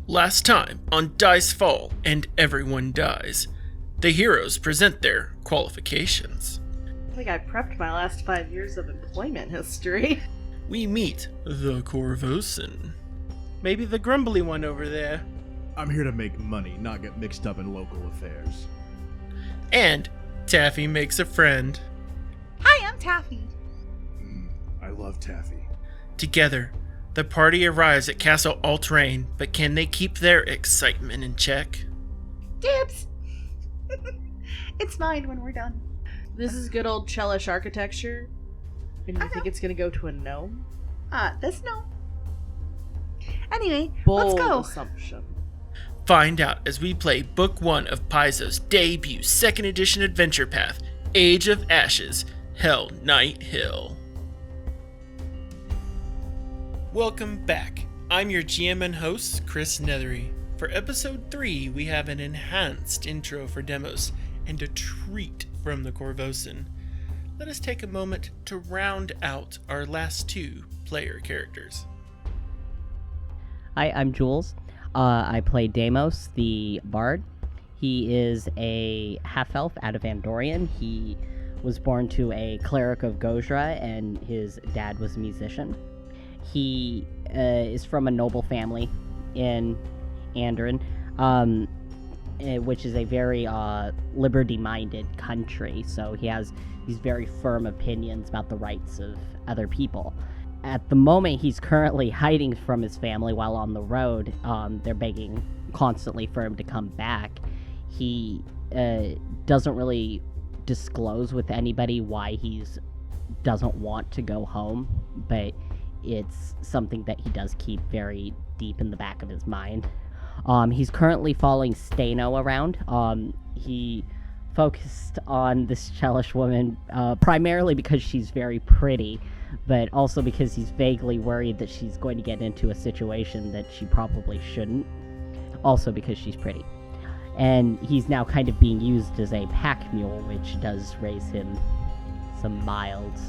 Last time on Dice Fall and Everyone Dies, the heroes present their qualifications. I think I prepped my last 5 years of employment history. We meet the Corvosan. Maybe the grumbly one over there. I'm here to make money, not get mixed up in local affairs. And Taffy makes a friend. Hi, I'm Taffy. I love Taffy. Together, the party arrives at Citadel Altaerein, but can they keep their excitement in check? Dibs! It's mine when we're done. This is good old Chelish architecture. And you think it's gonna go to a gnome? This no. Anyway, Bold let's go. assumption. Find out as we play Book 1 of Paizo's debut 2nd edition adventure path, Age of Ashes, Hell Knight Hill. Welcome back. I'm your GM and host, Chris Nethery. For episode 3, we have an enhanced intro for Demos and a treat from the Corvosan. Let us take a moment to round out our last 2 player characters. Hi, I'm Jules. I play Deimos, the Bard. He is a half-elf out of Andorian. He was born to a cleric of Gojra, and his dad was a musician. He is from a noble family in Andoran, which is a very liberty-minded country, so he has these very firm opinions about the rights of other people. At the moment, he's currently hiding from his family while on the road. They're begging constantly for him to come back. He doesn't really disclose with anybody why he doesn't want to go home, but it's something that he does keep very deep in the back of his mind. He's currently following Stano around. He focused on this Chelish woman primarily because she's very pretty, but also because he's vaguely worried that she's going to get into a situation that she probably shouldn't, also because she's pretty. And he's now kind of being used as a pack mule, which does raise him some mild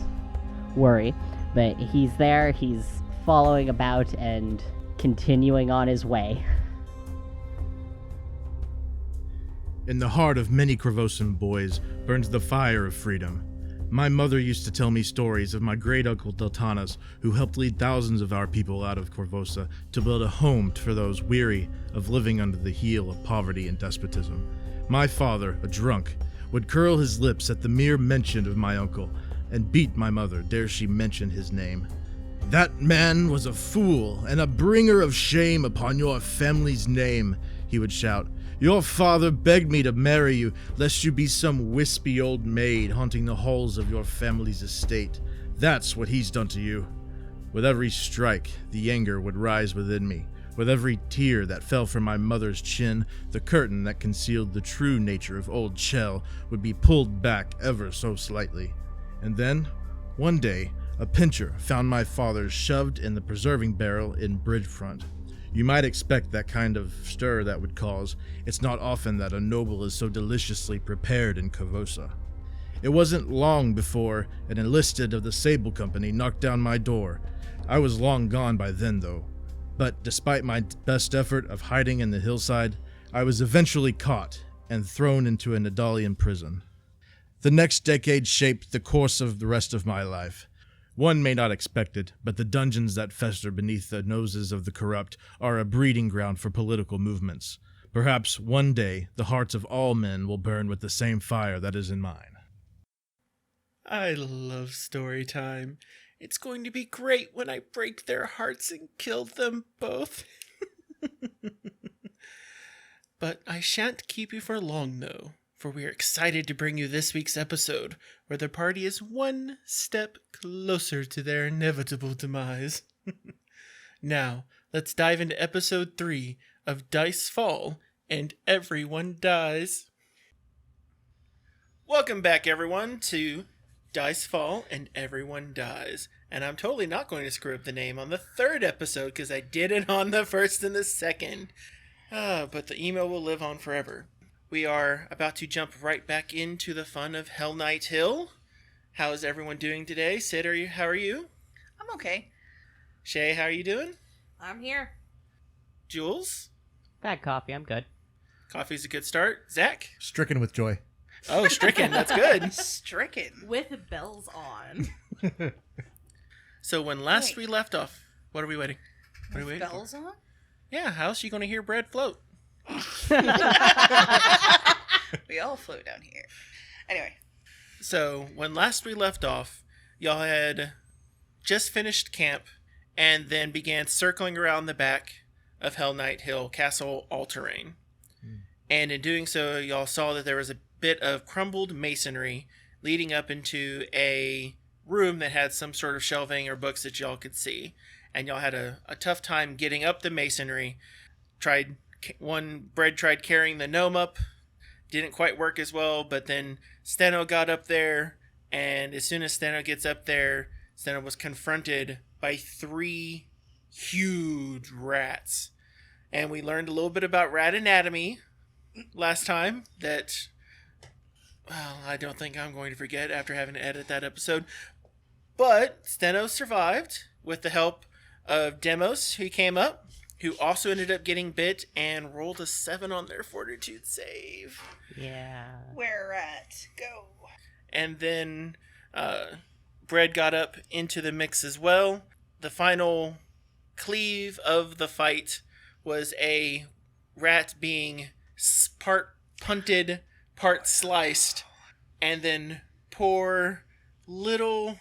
worry. But he's there, he's following about and continuing on his way. In the heart of many Corvosan boys burns the fire of freedom. My mother used to tell me stories of my great-uncle Deltanas, who helped lead thousands of our people out of Corvosa to build a home for those weary of living under the heel of poverty and despotism. My father, a drunk, would curl his lips at the mere mention of my uncle, and beat my mother dare she mention his name. "That man was a fool, and a bringer of shame upon your family's name," he would shout. "Your father begged me to marry you, lest you be some wispy old maid haunting the halls of your family's estate. That's what he's done to you." With every strike, the anger would rise within me. With every tear that fell from my mother's chin, the curtain that concealed the true nature of old Chell would be pulled back ever so slightly. And then, one day, a pincher found my father shoved in the preserving barrel in Bridgefront. You might expect that kind of stir that would cause. It's not often that a noble is so deliciously prepared in Corvosa. It wasn't long before an enlisted of the Sable Company knocked down my door. I was long gone by then, though. But despite my best effort of hiding in the hillside, I was eventually caught and thrown into an Adalian prison. The next decade shaped the course of the rest of my life. One may not expect it, but the dungeons that fester beneath the noses of the corrupt are a breeding ground for political movements. Perhaps one day the hearts of all men will burn with the same fire that is in mine. I love story time. It's going to be great when I break their hearts and kill them both. But I shan't keep you for long, though, for we are excited to bring you this week's episode, where the party is one step closer to their inevitable demise. Now, let's dive into episode 3 of Dice Fall and Everyone Dies. Welcome back, everyone, to Dice Fall and Everyone Dies. And I'm totally not going to screw up the name on the 3rd episode, because I did it on the 1st and the 2nd. But the email will live on forever. We are about to jump right back into the fun of Hell Knight Hill. How is everyone doing today? Sid, how are you? I'm okay. Shay, how are you doing? I'm here. Jules? Bad coffee, I'm good. Coffee's a good start. Zach? Stricken with joy. Oh, stricken. That's good. Stricken. With bells on. So when last we left off, what are we waiting? What are we waiting for? Bells on? Yeah, how else are you going to hear bread float? We all float down here. Anyway. So when last we left off, y'all had just finished camp and then began circling around the back of Hell Knight Hill, Castle Altaerein. And in doing so, y'all saw that there was a bit of crumbled masonry leading up into a room that had some sort of shelving or books that y'all could see. And y'all had a tough time getting up the masonry. Bread tried carrying the gnome up. Didn't quite work as well, but then Steno got up there, and as soon as Steno gets up there, Steno was confronted by 3 huge rats. And we learned a little bit about rat anatomy last time that, well, I don't think I'm going to forget after having to edit that episode. But Steno survived with the help of Demos, who came up, who also ended up getting bit and rolled a 7 on their fortitude save. Yeah. Where at? Go. And then Bread got up into the mix as well. The final cleave of the fight was a rat being part punted, part sliced, and then poor little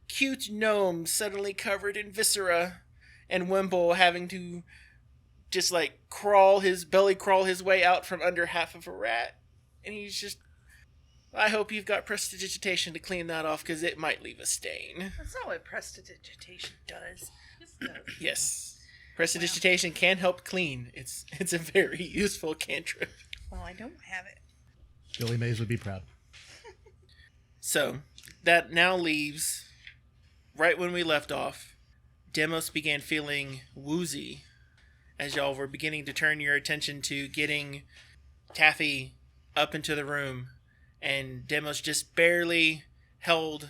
cute gnome suddenly covered in viscera, and Wimble having to just like belly crawl his way out from under half of a rat. And he's just, I hope you've got prestidigitation to clean that off, because it might leave a stain. That's not what prestidigitation does. Yes. Prestidigitation can help clean. It's a very useful cantrip. Well, I don't have it. Billy Mays would be proud. So, that now leaves, right when we left off, Demos began feeling woozy as y'all were beginning to turn your attention to getting Taffy up into the room, and Demos just barely held,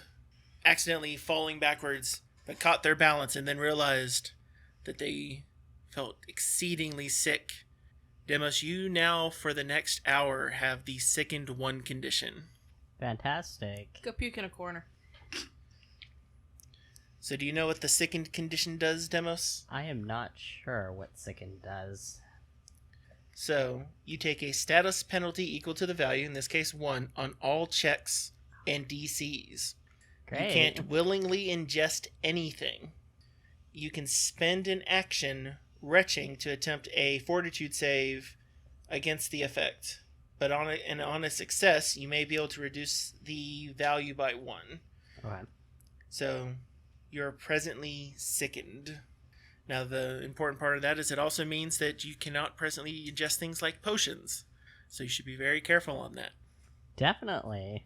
accidentally falling backwards, but caught their balance and then realized that they felt exceedingly sick. Demos, you now for the next hour have the sickened 1 condition. Fantastic. Go puke in a corner. So do you know what the sickened condition does, Demos? I am not sure what Sicken does. So, you take a status penalty equal to the value, in this case 1, on all checks and DCs. Great. You can't willingly ingest anything. You can spend an action retching to attempt a fortitude save against the effect. But on a success, you may be able to reduce the value by 1. Okay. So, you're presently sickened. Now, the important part of that is it also means that you cannot presently ingest things like potions. So you should be very careful on that. Definitely.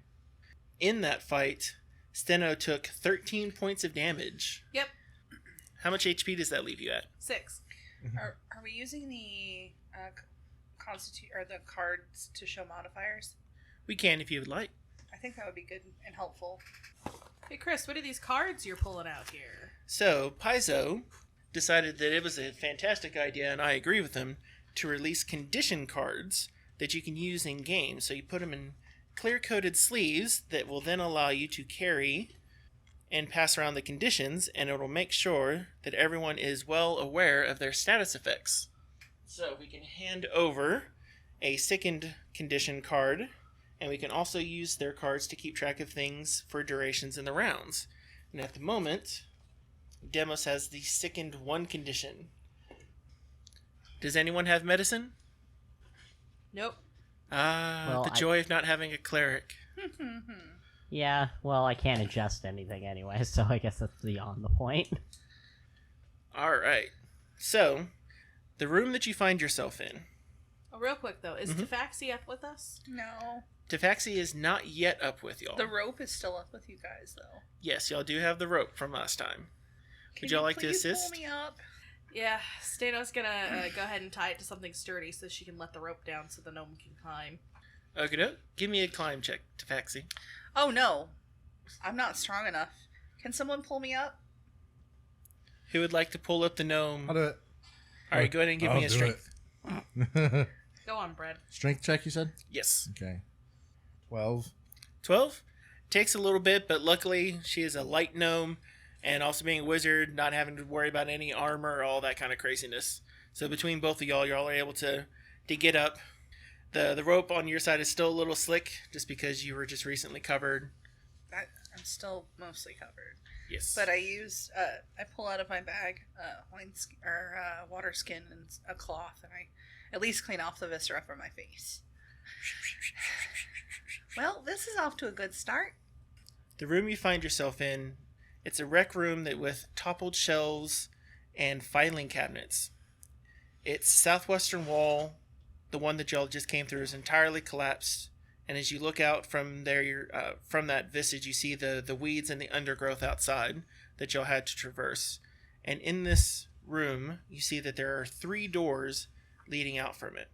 In that fight, Steno took 13 points of damage. Yep. How much HP does that leave you at? 6. Are we using the the cards to show modifiers? We can if you would like. I think that would be good and helpful. Hey, Chris, what are these cards you're pulling out here? So, Paizo decided that it was a fantastic idea, and I agree with him, to release condition cards that you can use in game. So you put them in clear-coated sleeves that will then allow you to carry and pass around the conditions, and it will make sure that everyone is well aware of their status effects. So we can hand over a sickened condition card, and we can also use their cards to keep track of things for durations in the rounds. And at the moment, Demos has the sickened 1 condition. Does anyone have medicine? Nope. Well, The joy of not having a cleric. Yeah, well, I can't adjust anything anyway, so I guess that's beyond the point. Alright. So, the room that you find yourself in. Oh, real quick, though. Is Tafaxi up with us? No. Tafaxi is not yet up with y'all. The rope is still up with you guys, though. Yes, y'all do have the rope from last time. Would y'all like to assist? Pull me up? Yeah, Stano's gonna go ahead and tie it to something sturdy so she can let the rope down so the gnome can climb. Okay, doke. Give me a climb check, Tafaxi. Oh no, I'm not strong enough. Can someone pull me up? Who would like to pull up the gnome? I'll do it. Alright, go ahead and give me a strength. Go on, Brad. Strength check, you said? Yes. Okay. 12. 12? Takes a little bit, but luckily she is a light gnome, and also being a wizard, not having to worry about any armor or all that kind of craziness. So between both of y'all are able to get up. The rope on your side is still a little slick, just because you were just recently covered. I'm still mostly covered. Yes. But I use, I pull out of my bag water skin and a cloth, and I at least clean off the viscera from my face. Well, this is off to a good start. The room you find yourself in, it's a rec room that with toppled shelves and filing cabinets. Its southwestern wall, the one that y'all just came through, is entirely collapsed. And as you look out from there, from that visage, you see the weeds and the undergrowth outside that y'all had to traverse. And in this room, you see that there are 3 doors leading out from it.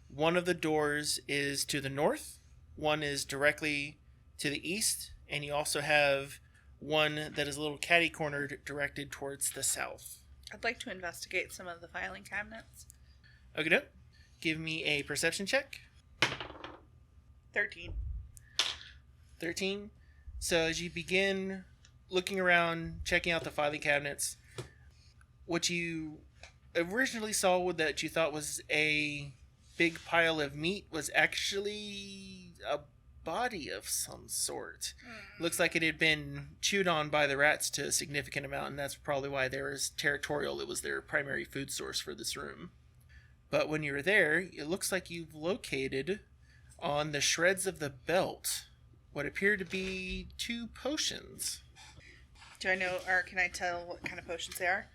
One of the doors is to the north, one is directly to the east, and you also have one that is a little catty-cornered directed towards the south. I'd like to investigate some of the filing cabinets. Okay, doke. Give me a perception check. 13. 13. So as you begin looking around, checking out the filing cabinets, what you originally saw that you thought was a big pile of meat was actually a body of some sort. Looks like it had been chewed on by the rats to a significant amount, and that's probably why they were territorial. It was their primary food source for this room. But when you're there, it looks like you've located on the shreds of the belt what appear to be 2 potions. Do I know, or can I tell what kind of potions they are?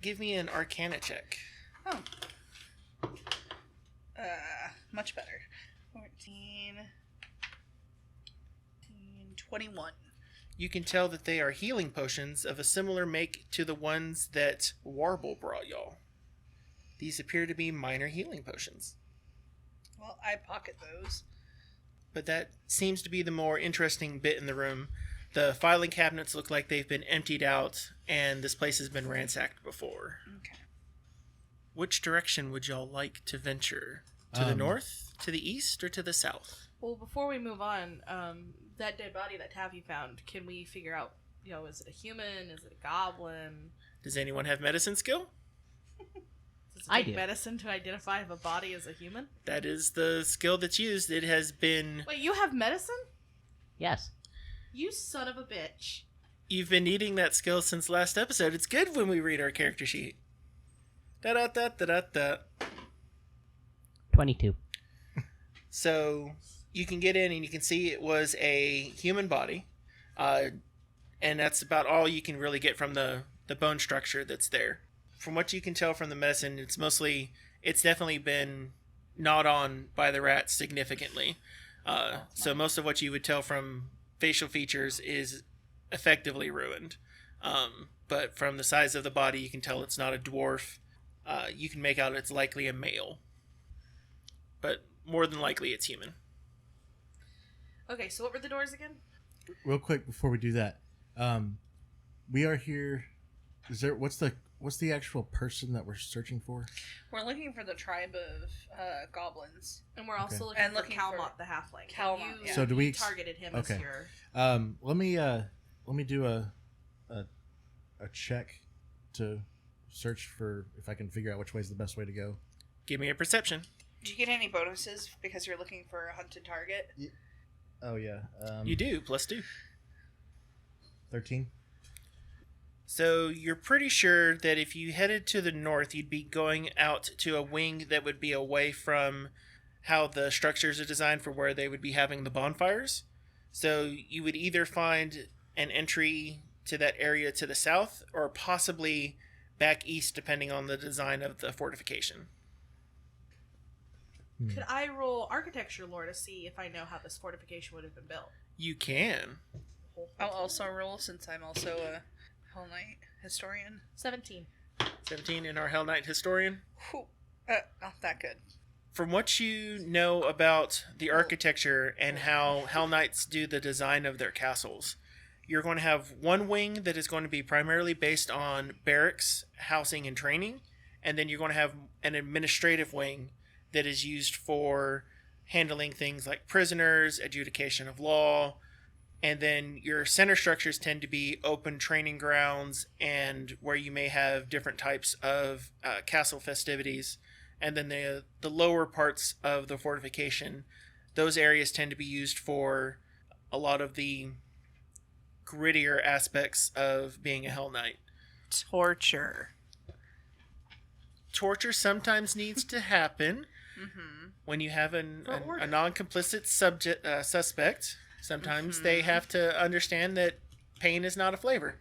Give me an Arcana check. Oh. Much better. 14, 21. You can tell that they are healing potions of a similar make to the ones that Warble brought y'all. These appear to be minor healing potions. Well, I pocket those. But that seems to be the more interesting bit in the room. The filing cabinets look like they've been emptied out, and this place has been ransacked before. Okay. Which direction would y'all like to venture? To the north, to the east, or to the south? Well, before we move on, that dead body that Taffy found, can we figure out, is it a human? Is it a goblin? Does anyone have medicine skill? Does it I take do. medicine to identify if a body is a human? That is the skill that's used. It has been... Wait, you have medicine? Yes. You son of a bitch. You've been needing that skill since last episode. It's good when we read our character sheet. Da-da-da-da-da-da. 22. So you can get in and you can see it was a human body. And that's about all you can really get from the bone structure that's there. From what you can tell from the medicine, it's definitely been gnawed on by the rats significantly. So most of what you would tell from facial features is effectively ruined. But from the size of the body, you can tell it's not a dwarf. You can make out it's likely a male. But more than likely it's human. Okay, so what were the doors again? Real quick before we do that, we are here. What's the actual person that we're searching for? We're looking for the tribe of goblins. And we're also Okay. looking for Calmot the halfling. Calmot, You, yeah. So do we you targeted him okay. as your... Let me do a check to search for if I can figure out which way is the best way to go. Give me a perception. Do you get any bonuses because you're looking for a hunted target? Oh yeah. You do, +2. 13. So you're pretty sure that if you headed to the north, you'd be going out to a wing that would be away from how the structures are designed for where they would be having the bonfires. So you would either find an entry to that area to the south or possibly back east, depending on the design of the fortification. Could I roll architecture lore to see if I know how this fortification would have been built? You can. I'll also roll since I'm also a Hell Knight historian. 17. 17 in our Hell Knight Historian. Whew. Not that good. From what you know about the architecture and how Hell Knights do the design of their castles, you're going to have one wing that is going to be primarily based on barracks, housing, and training, and then you're going to have an administrative wing that is used for handling things like prisoners, adjudication of law, and then your center structures tend to be open training grounds and where you may have different types of castle festivities. And then the lower parts of the fortification, those areas tend to be used for a lot of the grittier aspects of being a Hell Knight. Torture. Torture sometimes needs to happen when you have a non-complicit suspect. Sometimes they have to understand that pain is not a flavor.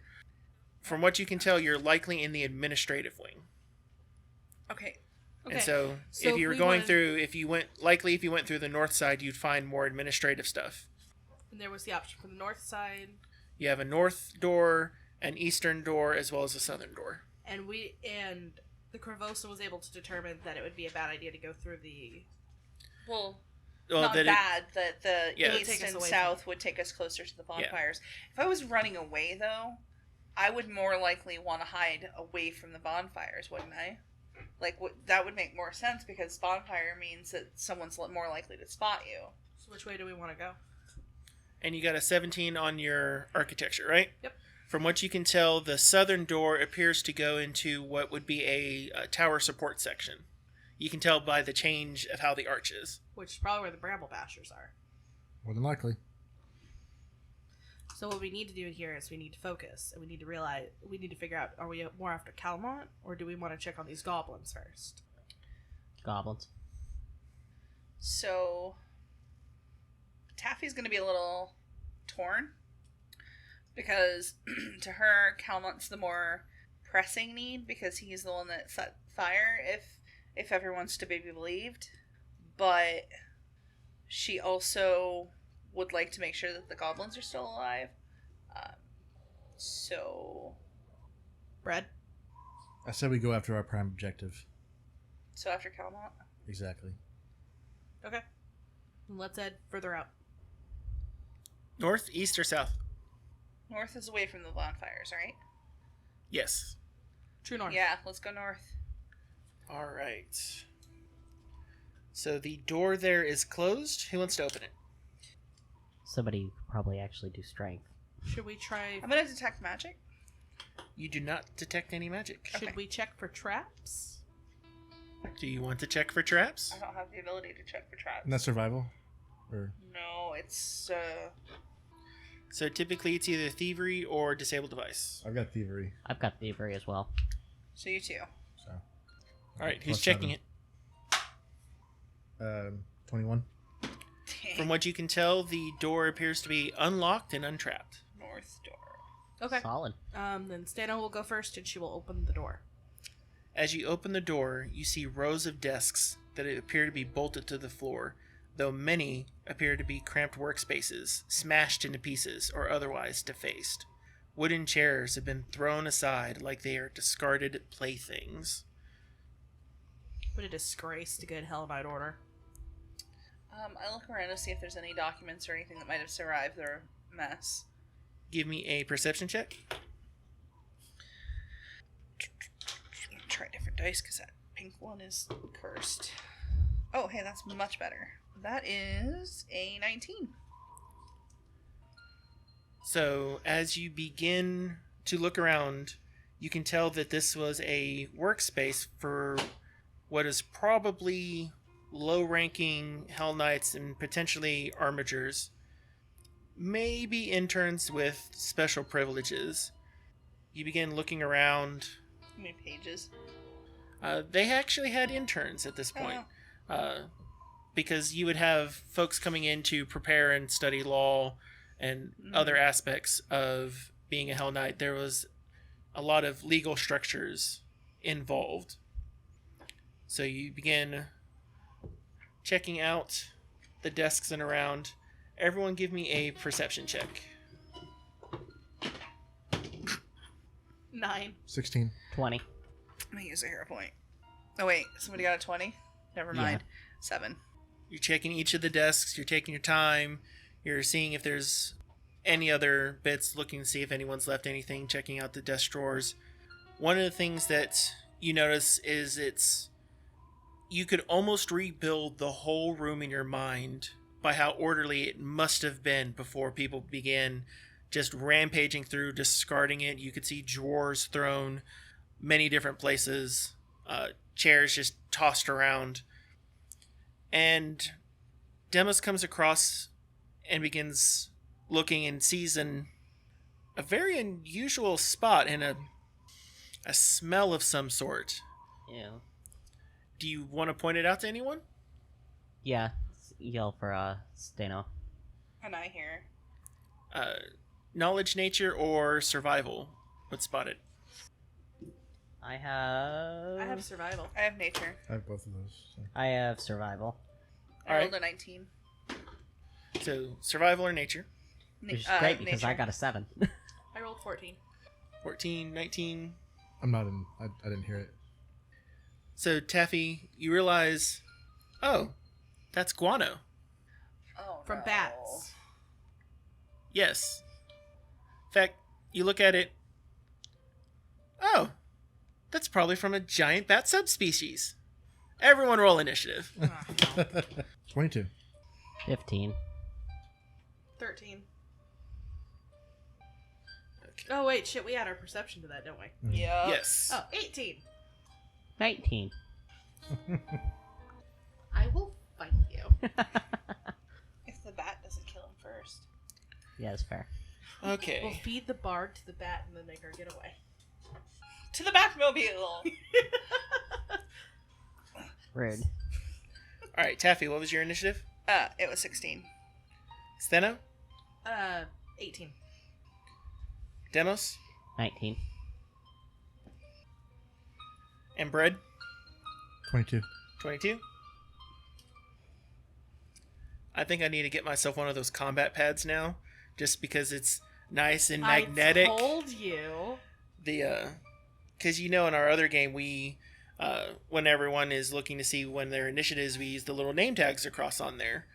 From what you can tell, you're likely in the administrative wing. Okay. And so if you were going through, if you went through the north side, you'd find more administrative stuff. And there was the option for the north side. You have a north door, an eastern door, as well as a southern door. And the Corvosa was able to determine that it would be a bad idea to go through the... Well, Well, not that bad that the Yeah. Take east us and away south would take us closer to the bonfires. If I was running away, though, I would more likely want to hide away from the bonfires, wouldn't I? Like, that would make more sense because bonfire means that someone's more likely to spot you. So which way do we want to go? And you got a 17 on your architecture, right? Yep. From what you can tell, the southern door appears to go into what would be a tower support section. You can tell by the change of how the arch is. Which is probably where the Bramble Bashers are. More than likely. So what we need to do here is we need to focus, and we need to figure out, are we more after Calamont, or do we want to check on these goblins first? Goblins. So, Taffy's going to be a little torn because to her, Calmont's the more pressing need because he's the one that set fire, if everyone's to be believed. But she also would like to make sure that the goblins are still alive. So I said we go after our prime objective. after Calmont. Exactly. Okay. Let's head further out. North, east, or south? North is away from the bonfires, right? Yes. True north. Yeah, let's go north. All right. So the door there is closed. Who wants to open it? Somebody who could probably actually do strength. Should we try... I'm going to detect magic. You do not detect any magic. Should Okay. we check for traps? Do you want to check for traps? I don't have the ability to check for traps. And that's survival? Or No, it's So typically it's either thievery or disable device. I've got thievery. I've got thievery as well. so you too. So All right, who's Plus checking 7. it? 21. From what you can tell, the door appears to be unlocked and untrapped. North door. Okay. Solid. Then Stana will go first, and she will open the door. As you open the door, you see rows of desks that appear to be bolted to the floor, though many appear to be cramped workspaces, smashed into pieces, or otherwise defaced. Wooden chairs have been thrown aside like they are discarded playthings. What a disgrace to good Hell Knight order. I look around to see if there's any documents or anything that might have survived their mess. Give me a perception check. Try different dice because that pink one is cursed. Oh, hey, that's much better. That is a 19. So, as you begin to look around, you can tell that this was a workspace for what is probably low-ranking Hell Knights and potentially armigers. Maybe interns with special privileges. You begin looking around. How many pages? They actually had interns at this point. Because you would have folks coming in to prepare and study law and other aspects of being a Hell Knight. There was a lot of legal structures involved. So you begin checking out the desks and around. Everyone give me a perception check. 9. 16. 20. I'm gonna use a hero point. Oh wait, somebody got a 20? Never mind. 7. You're checking each of the desks, you're taking your time, you're seeing if there's any other bits, looking to see if anyone's left anything, checking out the desk drawers. One of the things that you notice is you could almost rebuild the whole room in your mind by how orderly it must have been before people began just rampaging through, discarding it. You could see drawers thrown many different places, chairs just tossed around. And Demos comes across and begins looking and sees a very unusual spot and a smell of some sort. Yeah. Do you want to point it out to anyone? Yeah. Yell for Steno. And I hear. Knowledge, nature, or survival would spot it. I have survival. I have nature. I have both of those. So. I have survival. I rolled Alright. a 19. So survival or nature. Which is great because I nature. got a 7. I rolled 14. 14, 19. I'm not in. I didn't hear it. So Taffy, you realize, oh, that's guano. Oh, From no. bats. Yes. In fact, you look at it. Oh, that's probably from a giant bat subspecies. Everyone roll initiative. 22. 15. 13. Okay. Oh, wait, shit, we had our perception to that, don't we? Yep. Yes. Oh, 18. 19. I will fight you. If the bat doesn't kill him first. Yeah, that's fair. We'll Okay. feed the bard to the bat and then make her get away. To the Batmobile! Rude. All right, Taffy, what was your initiative? It was 16. Steno? 18. Demos? 19. And Bread? 22. 22? I think I need to get myself one of those combat pads now, just because it's nice and magnetic. I told you. Because in our other game, we, when everyone is looking to see when their initiatives, we use the little name tags across on there.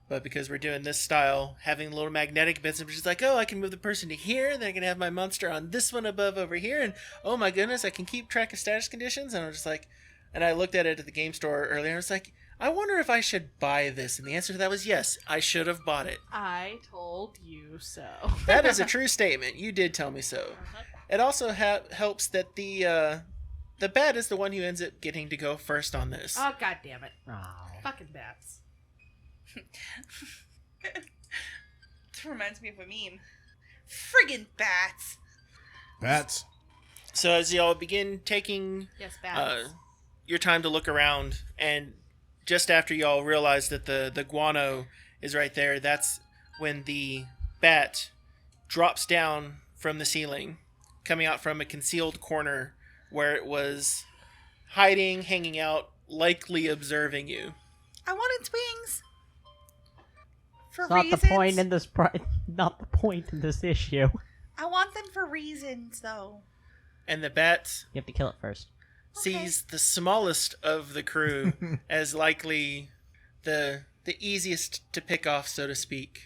But because we're doing this style, having little magnetic bits, it's just like, oh, I can move the person to here, then I can have my monster on this one above over here, and oh my goodness, I can keep track of status conditions. And I'm just like, and I looked at it at the game store earlier, and I was like, I wonder if I should buy this. And the answer to that was yes, I should have bought it. I told you so. That is a true statement. You did tell me so. It also helps that the bat is the one who ends up getting to go first on this. Oh, god damn it. Oh. Fucking bats. This reminds me of a meme. Friggin' bats! Bats. So as y'all begin taking Yes, bats. your time to look around, and just after y'all realize that the guano is right there, that's when the bat drops down from the ceiling, coming out from a concealed corner where it was hiding, hanging out, likely observing you. I want its wings! For It's not reasons. the point in this not the point in this issue. I want them for reasons, though. And the bat You have to kill it first. sees the smallest of the crew as likely the easiest to pick off, so to speak.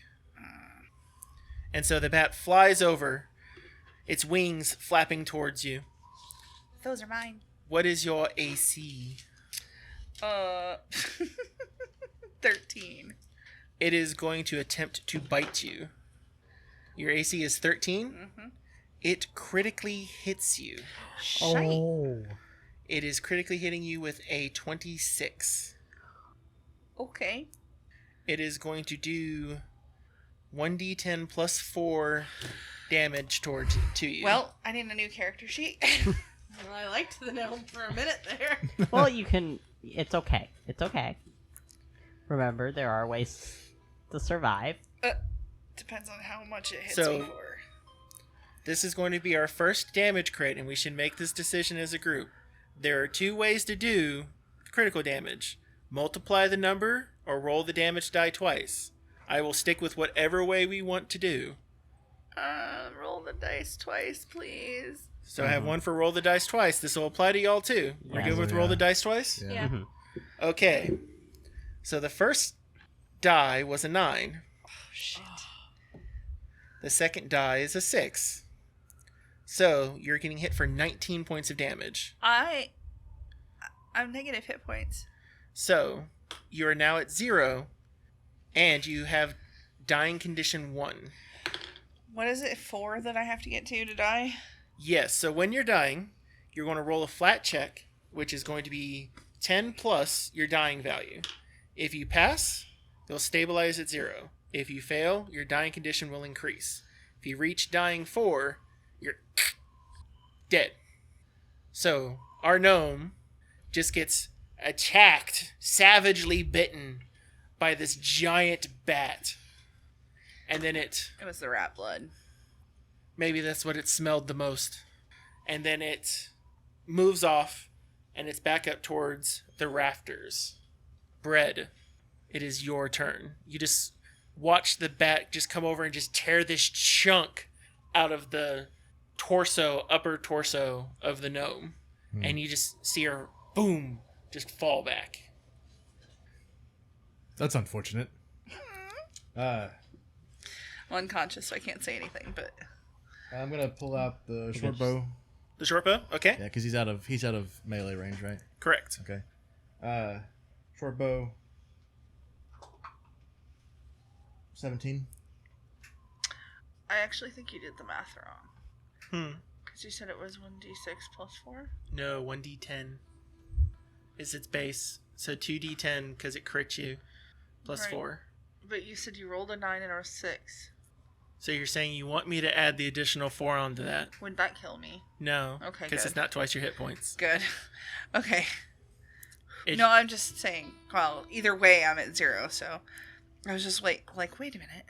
And so the bat flies over, its wings flapping towards you. Those are mine. What is your AC? 13. It is going to attempt to bite you. Your AC is 13. Mm-hmm. It critically hits you. Oh. It is critically hitting you with a 26. Okay. It is going to do 1d10 plus 4 damage to you. Well, I need a new character sheet. Well, I liked the gnome for a minute there. Well, you can. It's okay. It's okay. Remember, there are ways to survive. Depends on how much it hits So- me for. This is going to be our first damage crit, and we should make this decision as a group. There are 2 ways to do critical damage. Multiply the number, or roll the damage die twice. I will stick with whatever way we want to do. Roll the dice twice, please. So I have one for roll the dice twice. This will apply to y'all too. You're Yes. good with roll the dice twice? Yeah. Yeah. Mhm. Okay. So the first die was a 9. Oh, shit. The second die is a 6. So you're getting hit for 19 points of damage. I I'm negative hit points. So, you are now at 0, and you have dying condition 1. What is it, 4 that I have to get to die? Yes, so when you're dying, you're going to roll a flat check, which is going to be 10 plus your dying value. If you pass, you'll stabilize at 0. If you fail, your dying condition will increase. If you reach dying 4, you're dead. So, our gnome just gets attacked, savagely bitten by this giant bat. And then It was the rat blood. maybe that's what it smelled the most. And then it moves off, and it's back up towards the rafters. Bread, it is your turn. You just watch the bat just come over and just tear this chunk out of the upper torso of the gnome. And you just see her, boom, just fall back. That's unfortunate. I'm unconscious, so I can't say anything, but... I'm gonna pull out the short bow. The short bow? Okay. Yeah, because he's out of melee range, right? Correct. Okay. Short bow. 17. I actually think you did the math wrong. Hmm. Because you said it was 1d6 plus 4? No, 1d10 is its base. So 2d10 because it crit you, plus Right. 4. But you said you rolled a 9 and a 6. So you're saying you want me to add the additional 4 onto that? Would that kill me? No. Okay, Because good. it's not twice your hit points. Good. Okay. It- No, I'm just saying, well, either way, I'm at 0, so... I was just wait a minute.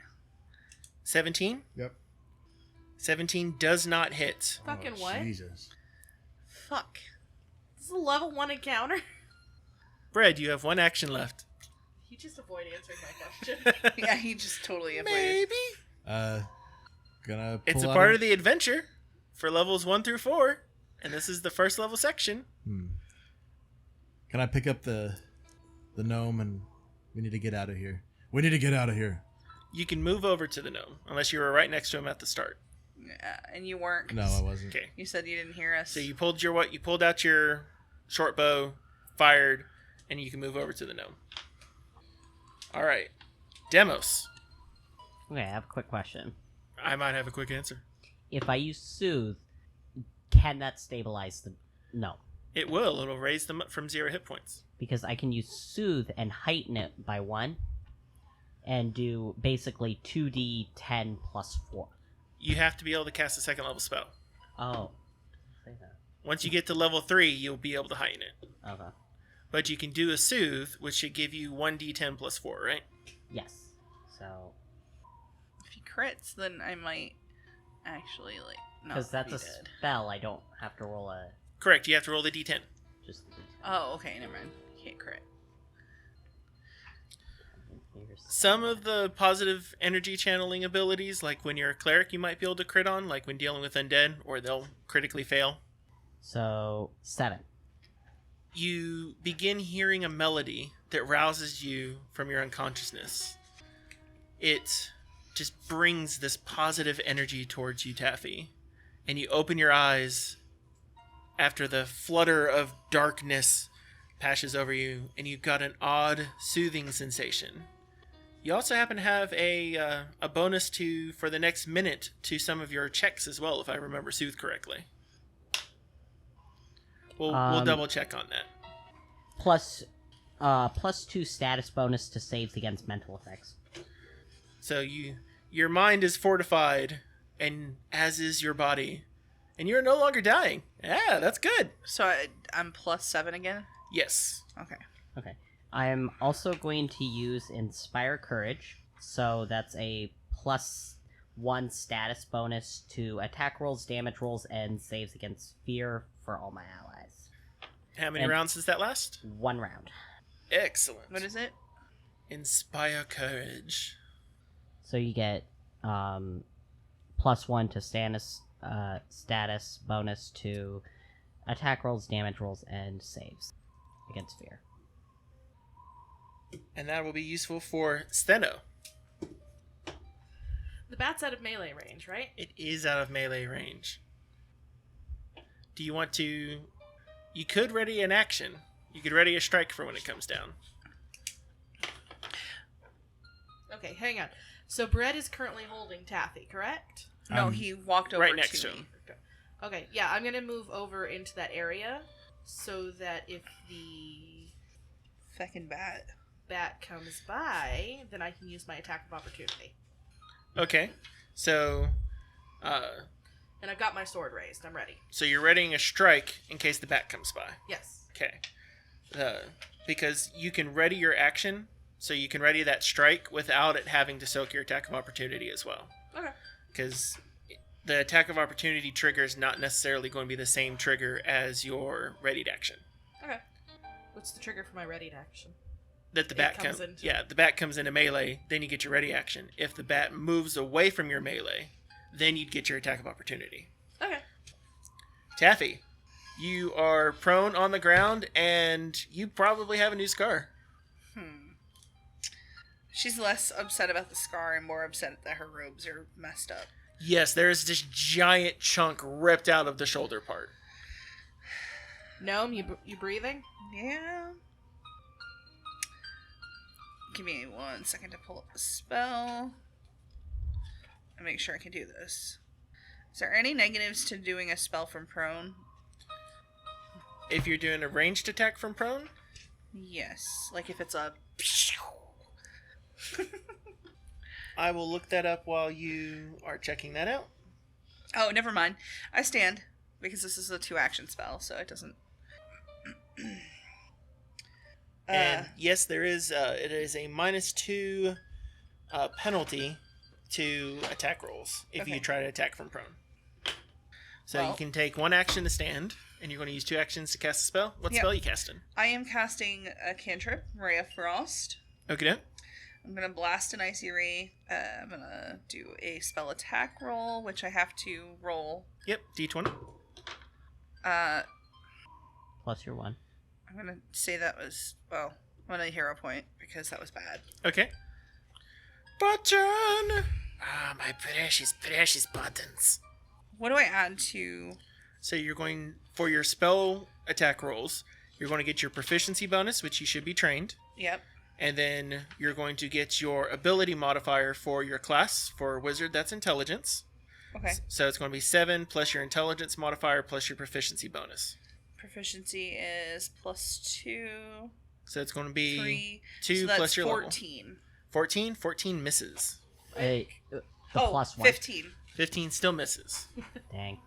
17? Yep. 17 does not hit. Fucking what? Jesus. Fuck. This is a level 1 encounter. Brad, you have 1 action left. You just avoid answering my question. Yeah, he just totally avoided. Maybe. Gonna pull It's a out part of the adventure for levels 1 through 4. And this is the first level section. Can I pick up the gnome and we need to get out of here? We need to get out of here. You can move over to the gnome, unless you were right next to him at the start. Yeah, and you weren't. No, I wasn't. Okay. You said you didn't hear us. So you pulled out your short bow, fired, and you can move over to the gnome. All right. Demos. Okay, I have a quick question. I might have a quick answer. If I use Soothe, can that stabilize the... No. It will. It'll raise them up from 0 hit points. Because I can use Soothe and heighten it by 1, and do basically 2d10 plus 4. You have to be able to cast a second level spell. Oh. Say that. Once you get to level 3, you'll be able to heighten it. Okay. But you can do a soothe, which should give you 1d10 plus 4, right? Yes. So... If he crits, then I might actually, not Because that's be a dead. spell, I don't have to roll a... Correct. You have to roll the d10. Just the Oh, okay, never mind. Can't crit. Some of the positive energy channeling abilities, like when you're a cleric, you might be able to crit on, like when dealing with undead, or they'll critically fail. So, 7. You begin hearing a melody that rouses you from your unconsciousness. It just brings this positive energy towards you, Taffy. And you open your eyes after the flutter of darkness passes over you, and you've got an odd, soothing sensation. You also happen to have a bonus for the next minute to some of your checks as well, if I remember Soothe correctly. We'll double check on that. Plus 2 status bonus to saves against mental effects. So your mind is fortified, and as is your body, and you're no longer dying. Yeah, that's good. So I'm plus 7 again? Yes. Okay. Okay. I'm also going to use Inspire Courage, so that's a plus 1 status bonus to attack rolls, damage rolls, and saves against fear for all my allies. How many And- rounds does that last? 1 round. Excellent. What is it? Inspire courage. So you get plus 1 to status bonus to attack rolls, damage rolls, and saves against fear. And that will be useful for Steno. The bat's out of melee range, right? It is out of melee range. Do you want to... You could ready an action You could ready a strike for when it comes down. Okay, hang on. So Brett is currently holding Taffy, correct? No, he walked over right next to me. him. Okay, yeah, I'm gonna move over into that area so that if the Feckin' bat. bat comes by, then I can use my attack of opportunity. Okay. So, And I've got my sword raised. I'm ready. so you're readying a strike in case the bat comes by. Yes. Okay. Because you can ready your action, so you can ready that strike without it having to soak your attack of opportunity as well. Okay. Because the attack of opportunity trigger is not necessarily going to be the same trigger as your readied action. Okay. What's the trigger for my readied action? That the It bat comes comes into- yeah, the bat comes into melee, then you get your ready action. If the bat moves away from your melee, then you'd get your attack of opportunity. Okay. Taffy, you are prone on the ground, and you probably have a new scar. She's less upset about the scar and more upset that her robes are messed up. Yes, there is this giant chunk ripped out of the shoulder part. Gnome, you breathing? Yeah. Give me 1 second to pull up the spell. And make sure I can do this. Is there any negatives to doing a spell from prone? If you're doing a ranged attack from prone, Yes. Like if it's a... I will look that up while you are checking that out. Oh, never mind. I stand. Because this is a 2-action spell, so it doesn't... And yes, there is. It is a -2 penalty to attack rolls if Okay. you try to attack from prone. So Well- you can take 1 action to stand, and you're going to use 2 actions to cast a spell. What Yep. spell are you casting? I am casting a cantrip, Ray of Frost. Okay. I'm going to blast an icy ray. I'm going to do a spell attack roll, which I have to roll. Yep. D20. Plus your 1. I'm going to say that was, well, 1 hero point, because that was bad. Okay. Button. Ah, my precious, precious buttons. What do I add to... So you're going for your spell attack rolls. You're going to get your proficiency bonus, which you should be trained. Yep. And then you're going to get your ability modifier for your class. For wizard, that's intelligence. Okay. So it's going to be 7 plus your intelligence modifier plus your proficiency bonus. Proficiency is +2, So it's going to be 3. 2 so that's plus your 14. level. 14? 14 misses. The Oh, plus 1. 15. 15 still misses. Dang.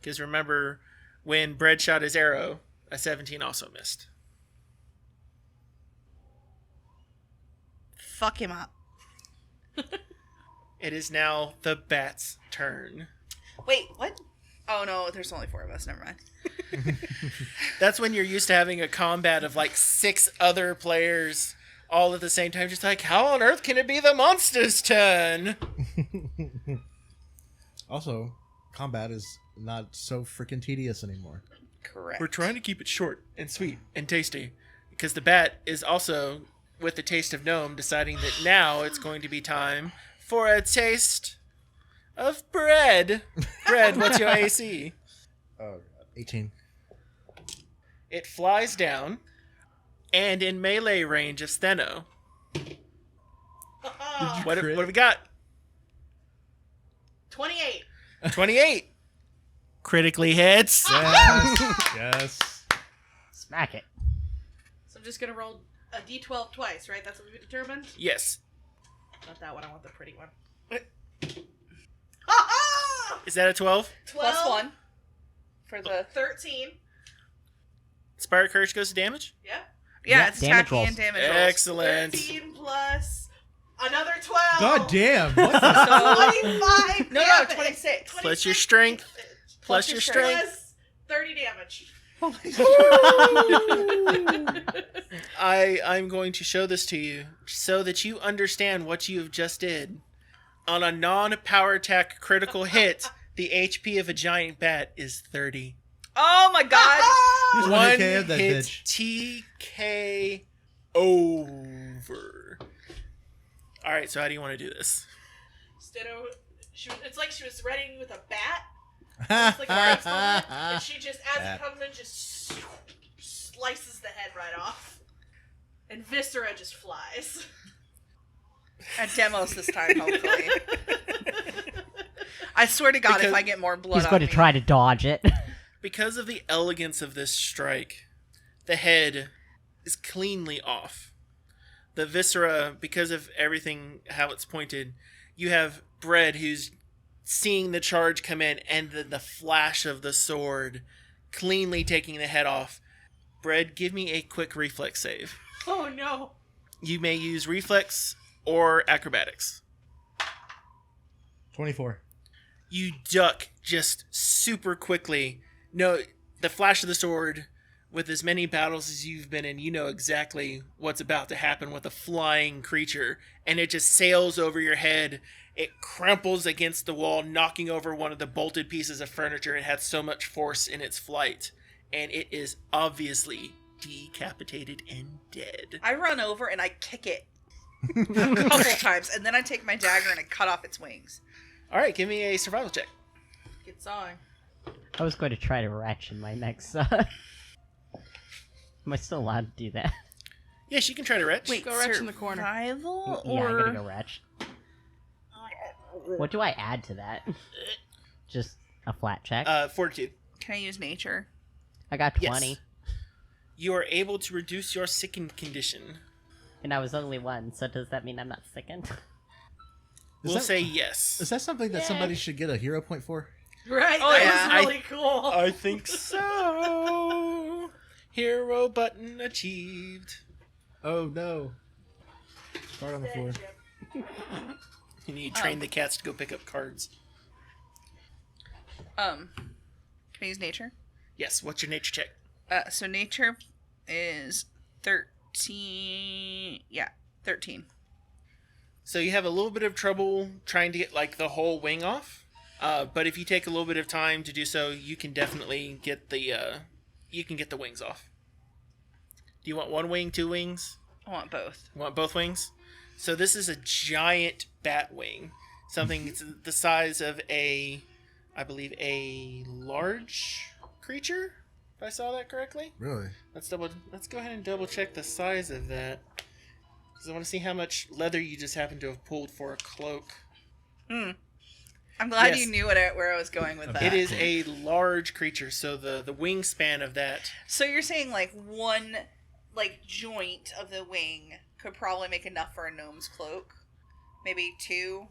Because remember, when Bread shot his arrow, a 17 also missed. Fuck him up. It is now the bat's turn. Wait, what? Oh no, there's only 4 of us. Never mind. That's when you're used to having a combat of like 6 other players all at the same time. Just like, how on earth can it be the monster's turn? Also, combat is not so freaking tedious anymore. Correct. We're trying to keep it short and sweet and tasty. Because the bat is also, with the taste of gnome, deciding that now it's going to be time for a taste of bread. Bread, what's your AC? Oh, God. 18. It flies down, and in melee range of Steno. What have we got? 28. 28. Critically hits. Yes. Yes. Smack it. So I'm just gonna roll a d12 twice, right? That's what we determined? Yes. Not that one, I want the pretty one. Is that a 12? 12 +1 for the... 13. Inspire Courage goes to damage? Yeah. Yeah, Yeah, it's damage attacking rolls. and damage rolls. Excellent. 13 plus another 12. God damn. What the? So, 25. no, damage. 26. Plus your strength. Plus your strength. Plus 30 damage. Oh my God. I'm going to show this to you so that you understand what you have just did. On a non-power attack critical hit, the HP of a giant bat is 30. Oh my God. Just One one hit that hit bitch. TK over. All right, so how do you want to do this? Steno, it's like she was ready with a bat. It's like a baseball bat, and she just, as it comes in, just slices the head right off. And viscera just flies. At Demos this time, hopefully. I swear to God, Because if I get more blood He's on going to me- try to dodge it. Because of the elegance of this strike, the head is cleanly off. The viscera, because of everything, how it's pointed, you have Bread who's seeing the charge come in and the flash of the sword cleanly taking the head off. Bread, give me a quick reflex save. Oh no. You may use reflex or acrobatics. 24. You duck just super quickly. No, the flash of the sword, with as many battles as you've been in, you know exactly what's about to happen with a flying creature, and it just sails over your head. It crumples against the wall, knocking over one of the bolted pieces of furniture. It had so much force in its flight, and it is obviously decapitated and dead. I run over and I kick it a couple times, and then I take my dagger and I cut off its wings. All right, give me a survival check. Get sawing. I was going to try to retch in my next. Am I still allowed to do that? Yes, you can try to retch. Wait, Go retch in the corner. survival Yeah, I'm or gonna go retch. What do I add to that? Just a flat check. Fortitude. can I use nature? I got 20, Yes. You are able to reduce your sickened condition. and I was only 1. So does that mean I'm not sickened? We'll that- say yes. Is that something that somebody should get a hero point for? Right? Oh, that yeah. was really cool. I think so. Hero button achieved. Oh no. Card on the floor. You need to train the cats to go pick up cards. Can I use nature? Yes, what's your nature check? So nature is 13. Yeah, 13. So you have a little bit of trouble trying to get like the whole wing off. But if you take a little bit of time to do so, you can definitely get the wings off. Do you want one wing, 2 wings? I want both. Want both wings? So this is a giant bat wing. Something it's the size of I believe a large creature, if I saw that correctly. Really? Let's go ahead and double check the size of that. Because I want to see how much leather you just happen to have pulled for a cloak. I'm glad Yes. you knew where I was going with that. It is a large creature, so the wingspan of that. So you're saying like one joint of the wing could probably make enough for a gnome's cloak? Maybe 2?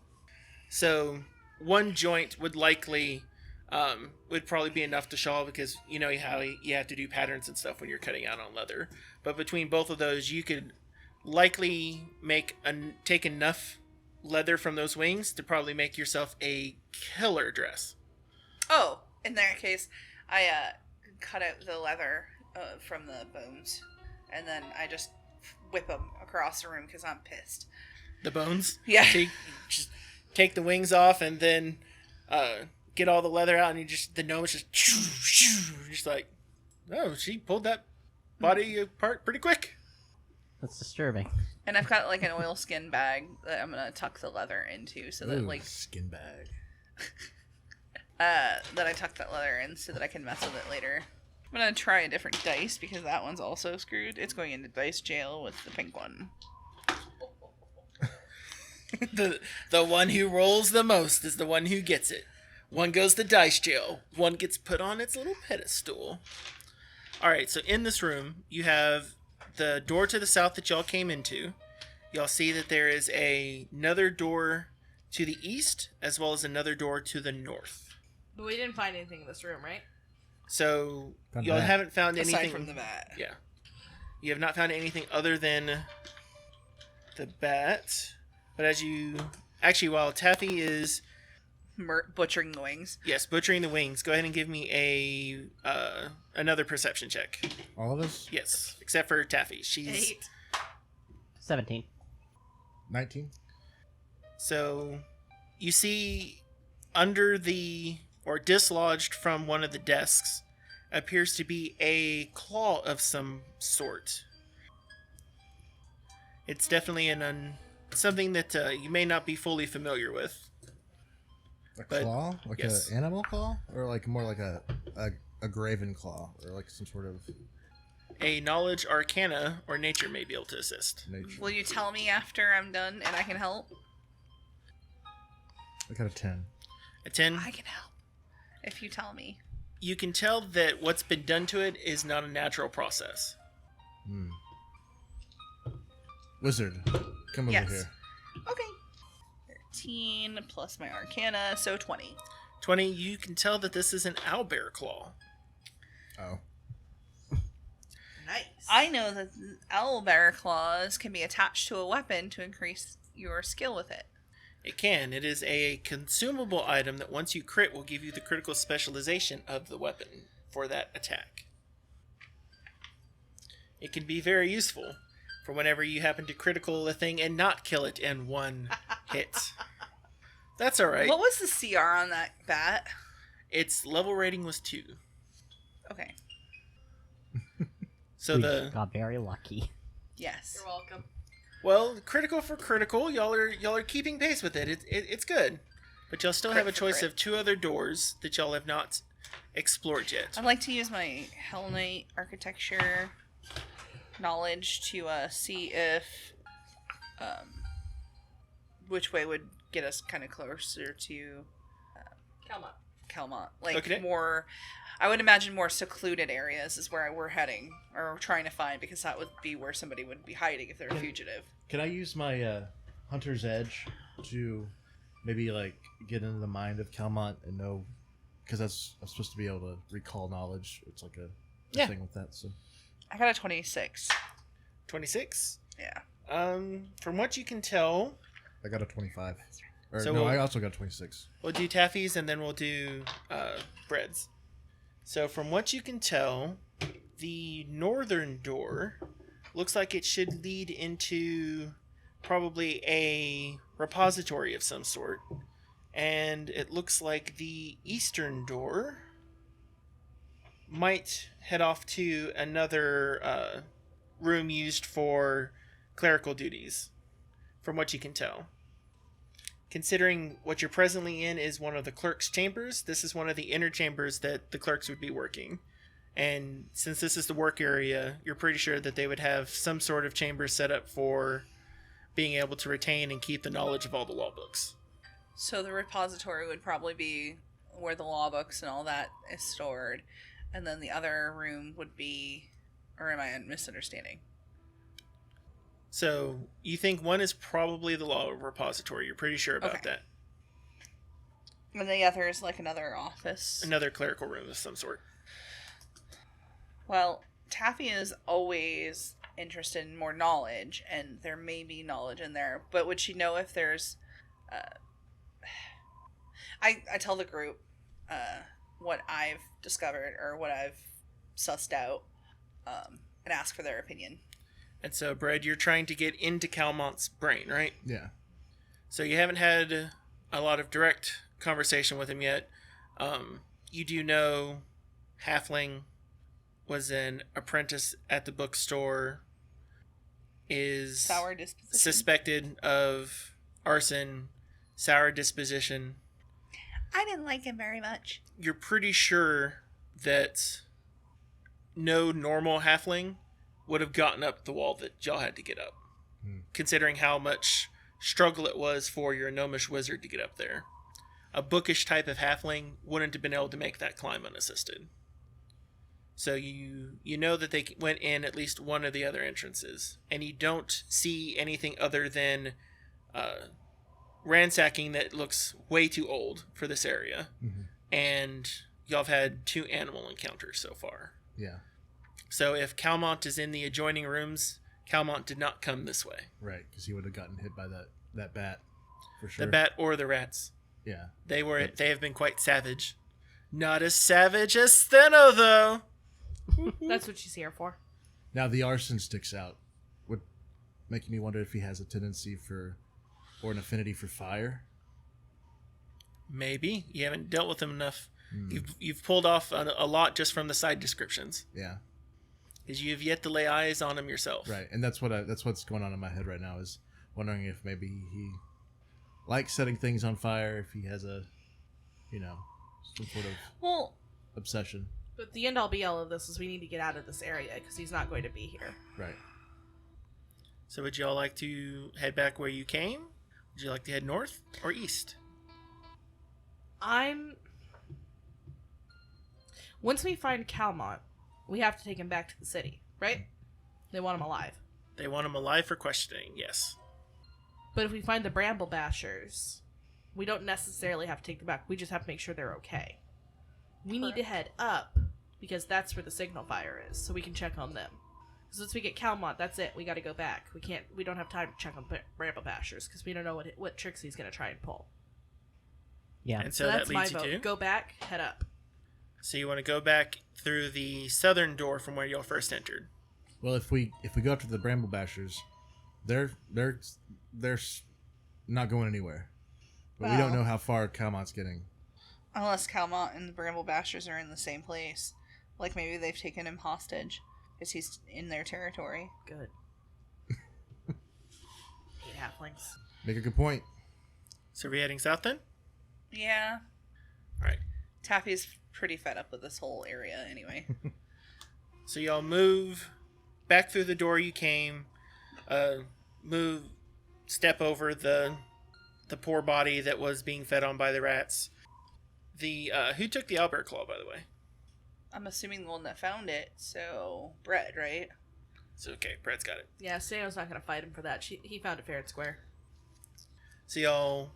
So one joint would likely would probably be enough to shawl, because you know how you have to do patterns and stuff when you're cutting out on leather. But between both of those, you could likely take enough leather from those wings to probably make yourself a killer dress. Oh, in that case, I cut out the leather from the bones, and then I just whip them across the room because I'm pissed. The bones. Yeah. So you just take the wings off and then get all the leather out, and the gnome is just like, oh, she pulled that body apart pretty quick. That's disturbing. And I've got like an oilskin bag that I'm gonna tuck the leather into, so that Ooh, like skin bag. that I tuck that leather in so that I can mess with it later. I'm gonna try a different dice because that one's also screwed. It's going into dice jail with the pink one. The one who rolls the most is the one who gets it. One goes to dice jail. One gets put on its little pedestal. All right, so in this room, you have the door to the south that y'all came into. Y'all see that there is another door to the east, as well as another door to the north. But we didn't find anything in this room, right? So Found y'all that. haven't found anything. Aside from the bat. Yeah. You have not found anything other than the bat. But while Taffy is Butchering the wings. yes, butchering the wings, go ahead and give me another perception check. All of us? Yes, except for Taffy. She's 8. 17. 19? so you see under or dislodged from one of the desks appears to be a claw of some sort. It's definitely something that you may not be fully familiar with. A But- claw? Like yes. an animal claw? Or like more like a graven claw? Or like some sort of... a knowledge, arcana, or nature may be able to assist. Nature. Will you tell me after I'm done and I can help? I got a 10. A 10. I can help. If you tell me. You can tell that what's been done to it is not a natural process. Wizard, come over Yes. here. Okay. 13 plus my arcana, so 20. 20, you can tell that this is an owlbear claw. Oh. Nice. I know that owlbear claws can be attached to a weapon to increase your skill with it. It can. It is a consumable item that once you crit will give you the critical specialization of the weapon for that attack. It can be very useful for whenever you happen to critical a thing and not kill it in one hit. That's alright. What was the CR on that bat? Its level rating was 2. Okay. So We the got very lucky. Yes. You're welcome. well, critical for critical, y'all are keeping pace with it. It's good. But y'all still have a Crit for choice crit. of 2 other doors that y'all have not explored yet. I'd like to use my Hell Knight architecture knowledge to see if which way would get us kind of closer to Calma. Kelmont. Like Okay. more, I would imagine more secluded areas is where we're heading or trying to find, because that would be where somebody would be hiding if they're a fugitive. Can I use my Hunter's Edge to maybe like get into the mind of Calmont and know, because I'm supposed to be able to recall knowledge. It's like a Yeah. thing with that. So I got a 26. 26? Yeah. From what you can tell, I got a 25. Or So no, we'll- I also got 26. we'll do taffies and then we'll do breads. So from what you can tell, the northern door looks like it should lead into probably a repository of some sort. And it looks like the eastern door might head off to another room used for clerical duties, from what you can tell. Considering what you're presently in is one of the clerk's chambers, this is one of the inner chambers that the clerks would be working. And since this is the work area, you're pretty sure that they would have some sort of chamber set up for being able to retain and keep the knowledge of all the law books. So the repository would probably be where the law books and all that is stored. And then the other room would be, or am I misunderstanding? So you think one is probably the law repository. You're pretty sure about Okay. that. And the other is like another office. Another clerical room of some sort. Well, Taffy is always interested in more knowledge, and there may be knowledge in there. But would she know if there's... I tell the group what I've discovered or what I've sussed out, and ask for their opinion. And so, Brad, you're trying to get into Calmont's brain, right? Yeah. So you haven't had a lot of direct conversation with him yet. You do know Halfling was an apprentice at the bookstore, is Sour disposition. suspected of arson, sour disposition. I didn't like him very much. You're pretty sure that no normal halfling would have gotten up the wall that y'all had to get up, considering how much struggle it was for your gnomish wizard to get up there. A bookish type of halfling wouldn't have been able to make that climb unassisted. So you know that they went in at least one of the other entrances, and you don't see anything other than ransacking that looks way too old for this area. Mm-hmm. And y'all have had 2 animal encounters so far. Yeah. So if Calmont is in the adjoining rooms, Calmont did not come this way. Right, because he would have gotten hit by that bat, for sure. The bat or the rats. Yeah. They have been quite savage. Not as savage as Steno, though. That's what she's here for. Now the arson sticks out, would making me wonder if he has a tendency for, or an affinity for fire. Maybe you haven't dealt with him enough. You've pulled off a lot just from the side descriptions, Yeah. because you have yet to lay eyes on him yourself. Right, and that's what's going on in my head right now, is wondering if maybe he likes setting things on fire, if he has a, some sort of Well, obsession. But the end all be all of this is we need to get out of this area because he's not going to be here. Right. So would y'all like to head back where you came? Would you like to head north or east? Once we find Calmont, we have to take him back to the city, right? They want him alive. They want him alive for questioning, yes. But if we find the Bramble Bashers, we don't necessarily have to take them back. We just have to make sure they're okay. We need to head up because that's where the signal fire is, so we can check on them. So once we get Calmont, that's it. We got to go back. We don't have time to check on Bramble Bashers because we don't know what tricks he's going to try and pull. Yeah. And so that's that my leads you vote. to? Go back, head up. So you want to go back through the southern door from where y'all first entered. Well, if we go after the Bramble Bashers, they're not going anywhere. But we don't know how far Calmont's getting. Unless Calmont and the Bramble Bashers are in the same place. Like maybe they've taken him hostage because he's in their territory. Good. Hate halflings. Make a good point. So are we heading south then? Yeah. Alright. Taffy's pretty fed up with this whole area anyway. So y'all move back through the door you came, step over the poor body that was being fed on by the rats. Who took the Albert Claw, by the way? I'm assuming the one that found it, so Brett, right? It's okay, Brett's got it. Yeah, Sano's not going to fight him for that. He found it fair and square. So y'all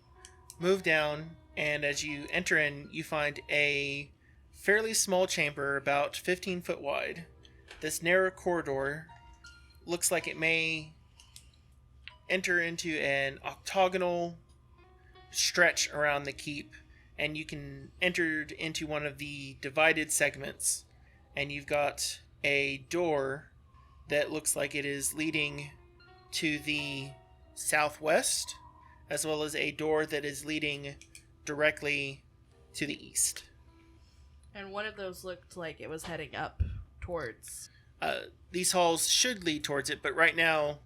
move down, and as you enter in, you find a fairly small chamber, about 15 foot wide. This narrow corridor looks like it may enter into an octagonal stretch around the keep, and you can enter into one of the divided segments, and you've got a door that looks like it is leading to the southwest, as well as a door that is leading directly to the east. And one of those looked like it was heading up towards... These halls should lead towards it, but right now,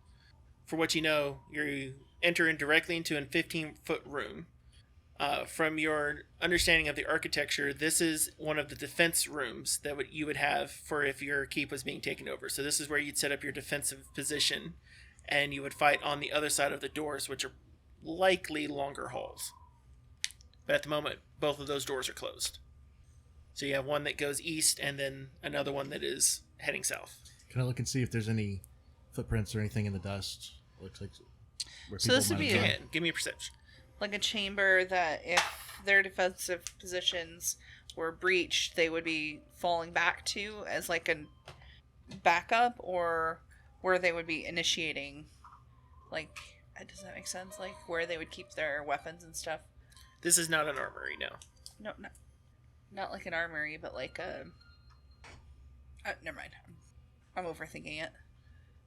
for what you know, you enter in directly into a 15-foot room. From your understanding of the architecture, this is one of the defense rooms that you would have for if your keep was being taken over. So this is where you'd set up your defensive position, and you would fight on the other side of the doors, which are likely longer halls. But at the moment, both of those doors are closed. So you have one that goes east, and then another one that is heading south. Can I look and see if there's any footprints or anything in the dust? Looks like where So people this would might be have Go gone. ahead, give me a perception. Like a chamber that if their defensive positions were breached, they would be falling back to as like a backup, or where they would be initiating. Like, does that make sense? Like where they would keep their weapons and stuff. This is not an armory, no. No, not like an armory, but like a. Never mind. I'm overthinking it.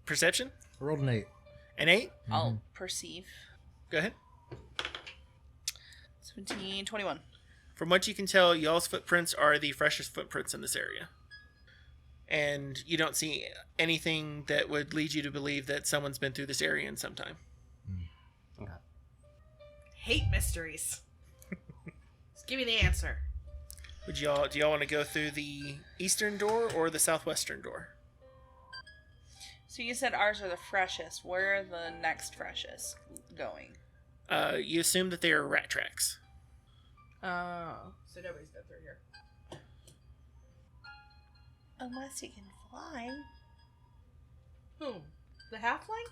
Perception? I rolled an 8. An 8? I'll perceive. Go ahead. 17, 21. From what you can tell, y'all's footprints are the freshest footprints in this area. And you don't see anything that would lead you to believe that someone's been through this area in some time. Hate mysteries. Just give me the answer. Do y'all want to go through the eastern door or the southwestern door? So you said ours are the freshest. Where are the next freshest going? You assume that they are rat tracks. Oh. So nobody's been through here. Unless you can fly. Whom? The halfling?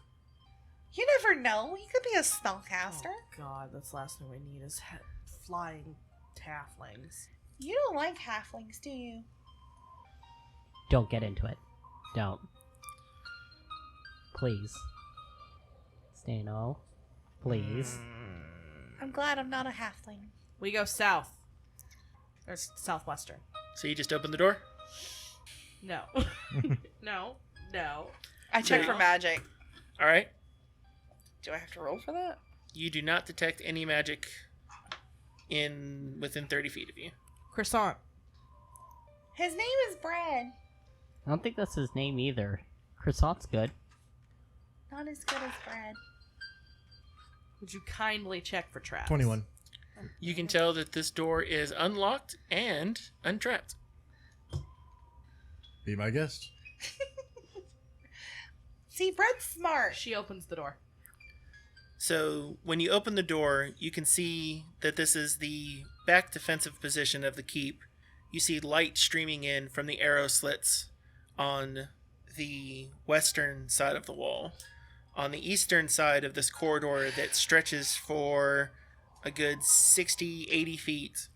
You never know. You could be a spellcaster. Oh, God, that's the last thing we need is flying halflings. You don't like halflings, do you? Don't get into it. Don't. Please. Stano. Please. I'm glad I'm not a halfling. We go south. Or southwestern. So you just open the door? No. No. I check No. for magic. All right. Do I have to roll for that? You do not detect any magic within 30 feet of you. Croissant. His name is Brad. I don't think that's his name either. Croissant's good. Not as good as Brad. Would you kindly check for traps? 21. You can tell that this door is unlocked and untrapped. Be my guest. See, Brett's smart. She opens the door. So when you open the door, you can see that this is the back defensive position of the keep. You see light streaming in from the arrow slits on the western side of the wall. On the eastern side of this corridor that stretches for a good 60, 80 feet,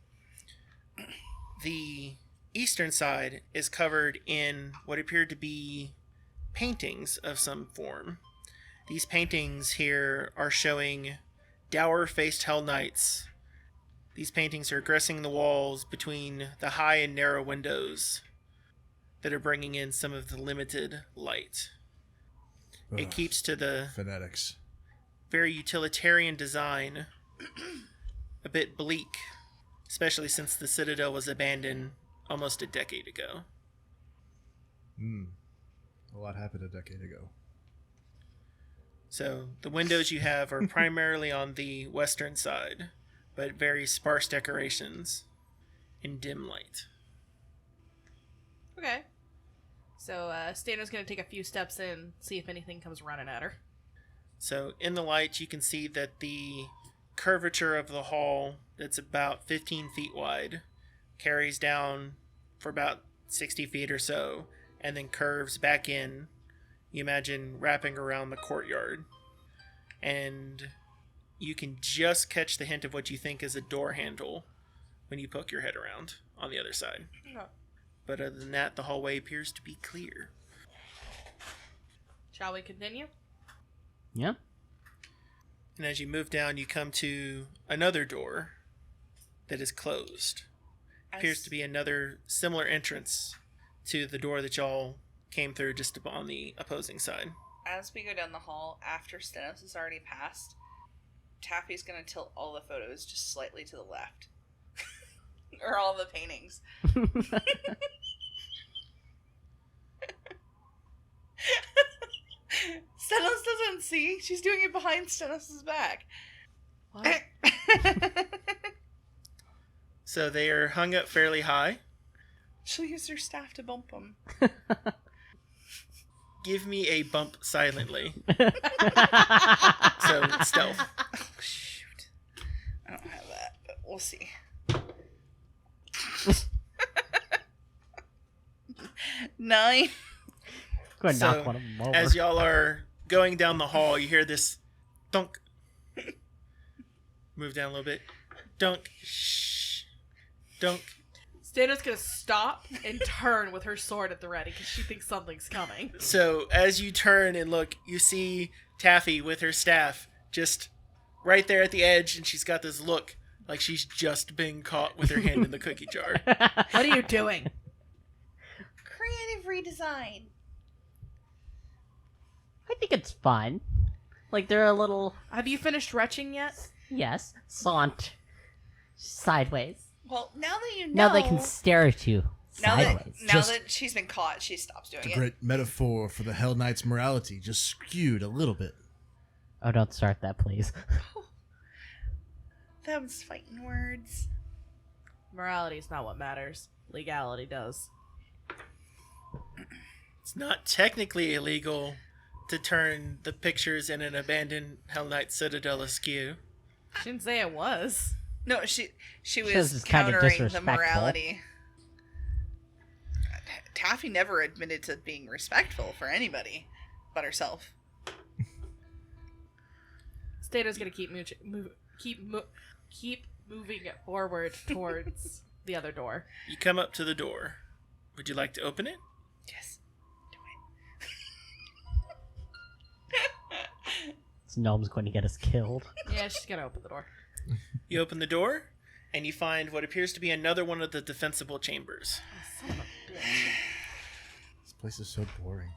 the eastern side is covered in what appear to be paintings of some form. These paintings here are showing dour-faced Hell Knights. These paintings are gracing the walls between the high and narrow windows that are bringing in some of the limited light. It keeps to the Fanatics. very utilitarian design, a bit bleak, especially since the Citadel was abandoned almost a decade ago. A lot happened a decade ago. So the windows you have are primarily on the western side, but very sparse decorations in dim light. Okay. So Stano's going to take a few steps in, see if anything comes running at her. So in the light, you can see that the curvature of the hall, that's about 15 feet wide, carries down for about 60 feet or so, and then curves back in. You imagine wrapping around the courtyard. And you can just catch the hint of what you think is a door handle when you poke your head around on the other side. Oh. But other than that, the hallway appears to be clear. Shall we continue? Yeah. And as you move down, you come to another door that is closed. Appears to be another similar entrance to the door that y'all came through just on the opposing side. As we go down the hall, after Stenos has already passed, Taffy's going to tilt all the photos just slightly to the left. Or all the paintings. Stenos doesn't see. She's doing it behind Stenos' back. What? So they are hung up fairly high. She'll use her staff to bump them. Give me a bump silently. So stealth. Oh, shoot. I don't have that, but we'll see. 9. Go ahead and So, knock one of them over. as y'all are going down the hall, you hear this dunk. Move down a little bit. Dunk. Shh. Dunk. Stano's going to stop and turn with her sword at the ready because she thinks something's coming. So as you turn and look, you see Taffy with her staff just right there at the edge, and she's got this look like she's just been caught with her hand in the cookie jar. What are you doing? Creative redesign. I think it's fun. Like, they're a little, Have you finished retching yet? yes, sideways. Well, now that you know... Now they can stare at you Now sideways. that she's been caught, she stops doing The it. great metaphor for the Hell Knight's morality just skewed a little bit. Oh, don't start that, please. Them's fighting words. Morality is not what matters. Legality does. It's not technically illegal to turn the pictures in an abandoned Hell Knight Citadel askew. She didn't say it was. No, she This was is kinda countering the disrespectful. morality. Taffy never admitted to being respectful for anybody but herself. Stano's going to keep moving it forward towards the other door. You come up to the door. Would you like to open it? Yes. Do it. This gnome's going to get us killed. Yeah, she's going to open the door. You open the door, and you find what appears to be another one of the defensible chambers. Son of a bitch. This place is so boring.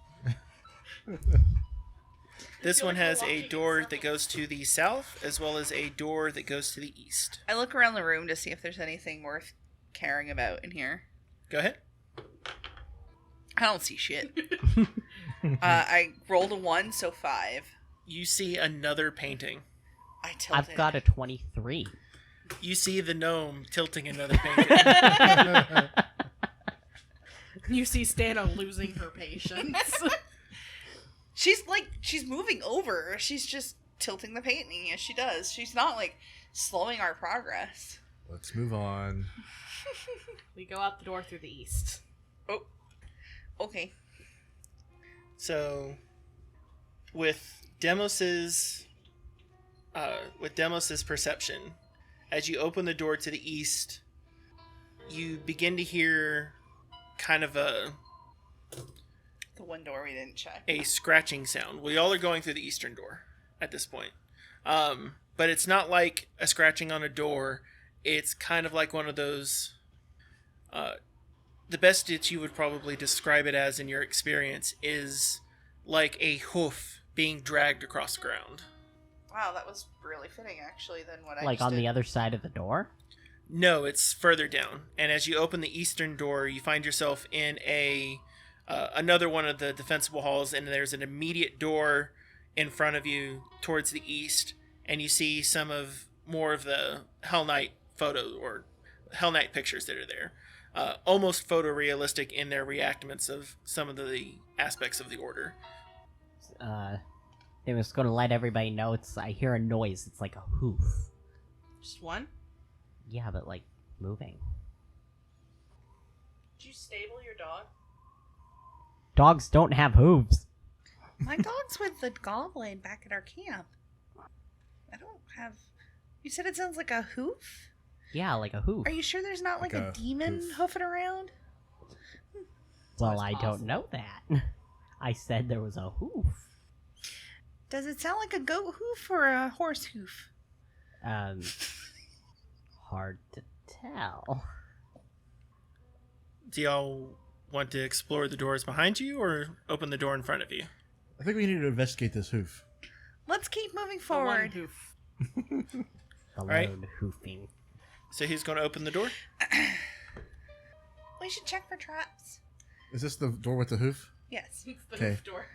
This feel one like we're has a walking in door that circles. goes to the south, as well as a door that goes to the east. I look around the room to see if there's anything worth caring about in here. Go ahead. I don't see shit. I rolled a 1, so 5. You see another painting. I tilted. I've got a 23. You see the gnome tilting another painting. You see Stana losing her patience. She's moving over. She's just tilting the painting as she does. She's not, like, slowing our progress. Let's move on. We go out the door through the east. Oh. Okay. So, with Demos's perception, as you open the door to the east, you begin to hear kind of The one door we didn't check. a scratching sound. We all are going through the eastern door at this point. But it's not like a scratching on a door. It's kind of like one of those... the best that you would probably describe it as in your experience is like a hoof being dragged across the ground. Wow, that was really fitting, actually, than what I Like just on did. the other side of the door? No, it's further down. And as you open the eastern door, you find yourself in another one of the defensible halls, and there's an immediate door in front of you towards the east, and you see more of the Hell Knight photo or Hell Knight pictures that are there. Almost photorealistic in their reactments of some of the aspects of the order. They was gonna let everybody know I hear a noise. It's like a hoof. Just one? Yeah, but like moving. Did you stable your dog? Dogs don't have hooves. My dog's with the goblin back at our camp. I don't have... You said it sounds like a hoof? Yeah, like a hoof. Are you sure there's not, like a a demon hoof. hoofing around? Well, It's I don't possible. know that. I said there was a hoof. Does it sound like a goat hoof or a horse hoof? Hard to tell. Do y'all want to explore the doors behind you or open the door in front of you? I think we need to investigate this hoof. Let's keep moving The one forward. hoof. The right. lone hoofing. So who's going to open the door? We should check for traps. Is this the door with the hoof? Yes. It's the Okay. hoof door.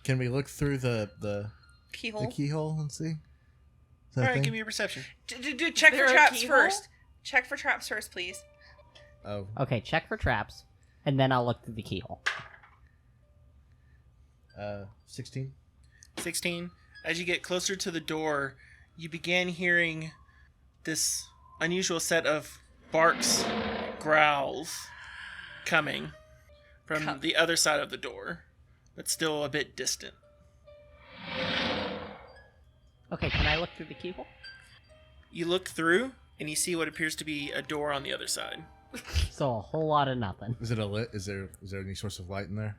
Can we look through the Keyhole. keyhole and see? Is that All a right, thing? give me a perception. Check Is for there a traps keyhole? first. Check for traps first, please. Oh, Okay, check for traps, and then I'll look through the keyhole. 16. 16. As you get closer to the door, you begin hearing this unusual set of barks, growls coming from the other side of the door, but still a bit distant. Okay, can I look through the keyhole? You look through, and you see what appears to be a door on the other side. So a whole lot of nothing. Is it a lit? Is there any source of light in there?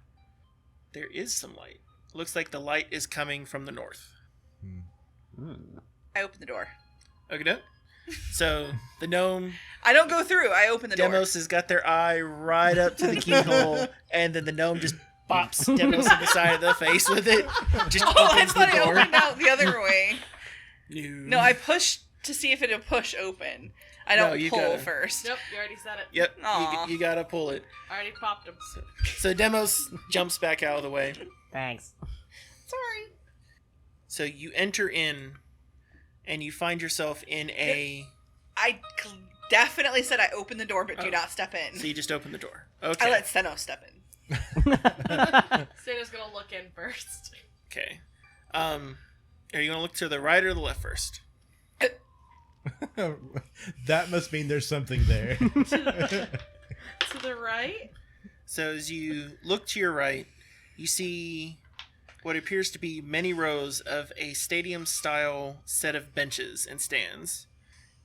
There is some light. Looks like the light is coming from the north. I open the door. Okay, no? So the gnome I don't go through. I open the door. Demos has got their eye right up to the keyhole, and then the gnome just bops Demos in the side of the face with it. Just Oh, I opens thought the it door. opened out the other way. No, I push to see if it'll push open. I No, don't you pull gotta- first. Nope, you already said it. Yep, Aw. you gotta pull it. I already popped him. So Demos jumps back out of the way. Thanks. Sorry. So you enter in, and you find yourself in a... I definitely said I open the door, but do Oh. not step in. So you just open the door. I Okay. let Steno step in. Stana's gonna look in first. Okay. Are you gonna look to the right or the left first? That must mean there's something there. To the right? So as you look to your right, you see what appears to be many rows of a stadium-style set of benches and stands.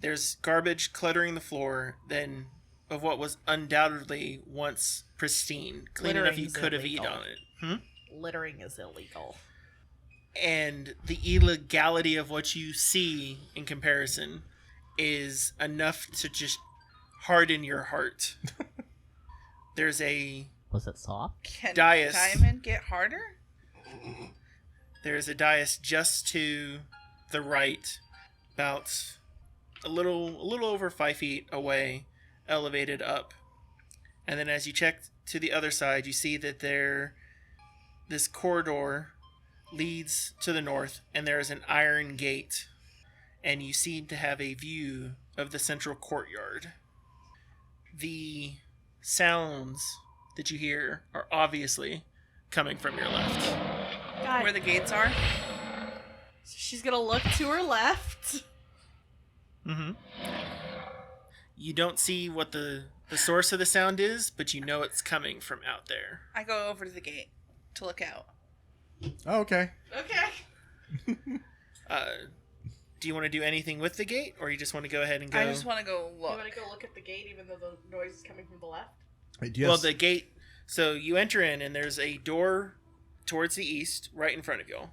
There's garbage cluttering the floor, then of what was undoubtedly once pristine, clean enough you Littering's could have eaten illegal. on it. Littering is illegal. And the illegality of what you see in comparison is enough to just harden your heart. There's a Was it soft? Can Dais. diamond get harder? There's a dais just to the right, about a little over 5 feet away, elevated up. And then as you check to the other side, you see that this corridor leads to the north, and there is an iron gate, and you seem to have a view of the central courtyard. The sounds that you hear are obviously coming from your left. God, Where the gates are? she's gonna look to her left. Mm-hmm. You don't see what the source of the sound is, but you know it's coming from out there. I go over to the gate to look out. Oh, okay. Okay. Do you want to do anything with the gate, or you just want to go ahead and go? I just want to go You look. want to go look at the gate, even though the noise is coming from the left? Wait, do you Well, have the gate. So you enter in, and there's a door towards the east, right in front of you.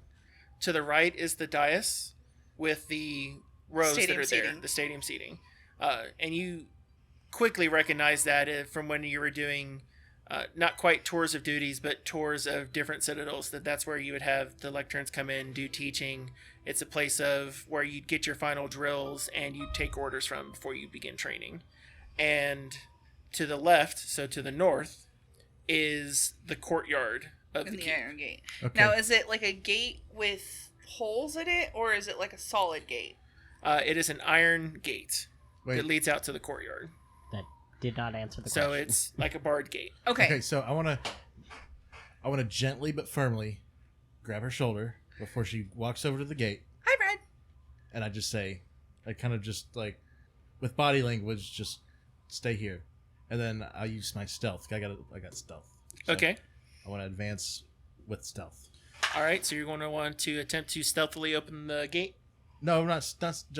To the right is the dais with the rows Stadium that are there, seating. the stadium seating, and you quickly recognize that from when you were doing not quite tours of duties, but tours of different citadels. That's where you would have the lecturns come in, do teaching. It's a place of where you'd get your final drills and you'd take orders from before you begin training. And to the left, so to the north, is the courtyard of in the the keep. iron gate. Okay. Now, is it like a gate with holes in it, or is it like a solid gate? It is an iron gate Wait. that leads out to the courtyard. That did not answer the So question. it's like a barred gate. Okay. Okay, so I want to gently but firmly grab her shoulder before she walks over to the gate, Hi, Brad. and I just say, I kind of just like, with body language, just stay here, and then I use my stealth. I got stealth. So Okay. I want to advance with stealth. All right. So you're going to want to attempt to stealthily open the gate. No, not.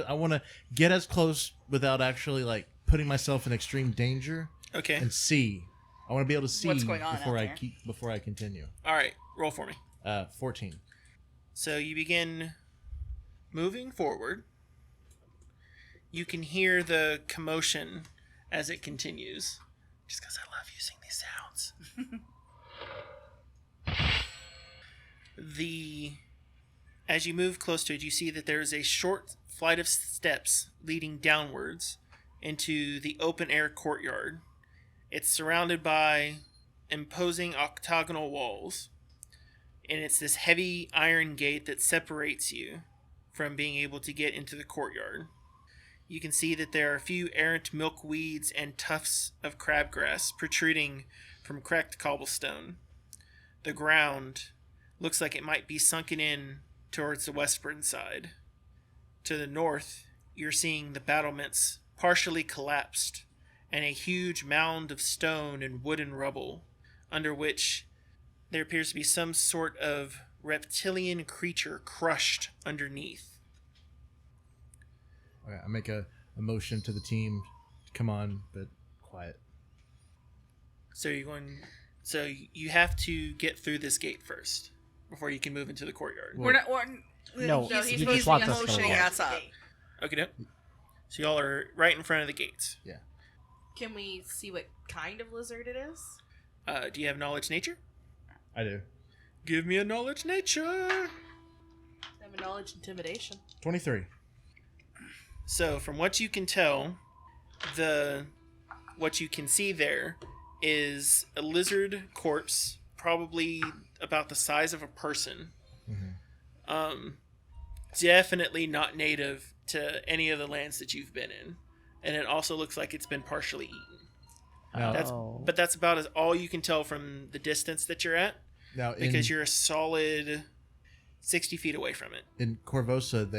I want to get as close without actually like putting myself in extreme danger, Okay. and see. I want to be able to see What's going on before out I there. before I continue. All right. Roll for me. 14. So you begin moving forward. You can hear the commotion as it continues. Just because I love using these sounds. As you move close to it, you see that there is a short flight of steps leading downwards into the open air courtyard. It's surrounded by imposing octagonal walls, and it's this heavy iron gate that separates you from being able to get into the courtyard. You can see that there are a few errant milkweeds and tufts of crabgrass protruding from cracked cobblestone. The ground looks like it might be sunken in towards the western side. To the north, you're seeing the battlements partially collapsed and a huge mound of stone and wooden rubble, under which there appears to be some sort of reptilian creature crushed underneath. Okay, I make a motion to the team. Come on, but quiet. So you have to get through this gate first before you can move into the courtyard. Well- We're not. No, he's you he's just want us to motioning walk. us up. Okay, so y'all are right in front of the gates. Can we see what kind of lizard it is? Do you have knowledge nature? I do. Give me a knowledge nature. I have a knowledge intimidation. 23. So from what you can tell, what you can see there is a lizard corpse, probably about the size of a person. Definitely not native to any of the lands that you've been in, and it also looks like it's been partially eaten. Now, That's about all you can tell from the distance that you're at, now because you're a solid 60 feet away from it. in Corvosa,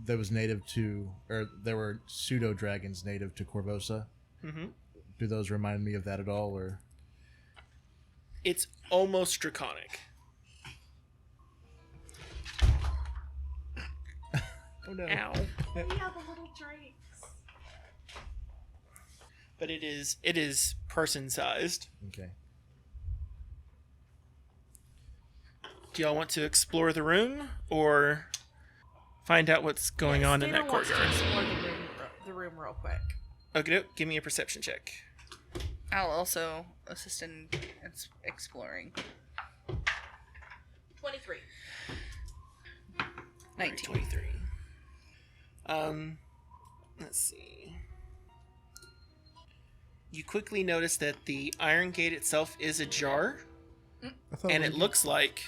there was native to, or there were pseudo dragons native to Corvosa. Mm-hmm. Do those remind me of that at all, or? It's almost draconic. Oh no! Ow. Yeah, the little drakes. But it is person-sized. Okay. Do y'all want to explore the room or find out what's going on in that wants to courtyard? explore the room real quick. Okay, give me a perception check. I'll also assist in exploring. 23. 19. 23. Let's see. You quickly notice that the iron gate itself is ajar, and it looks like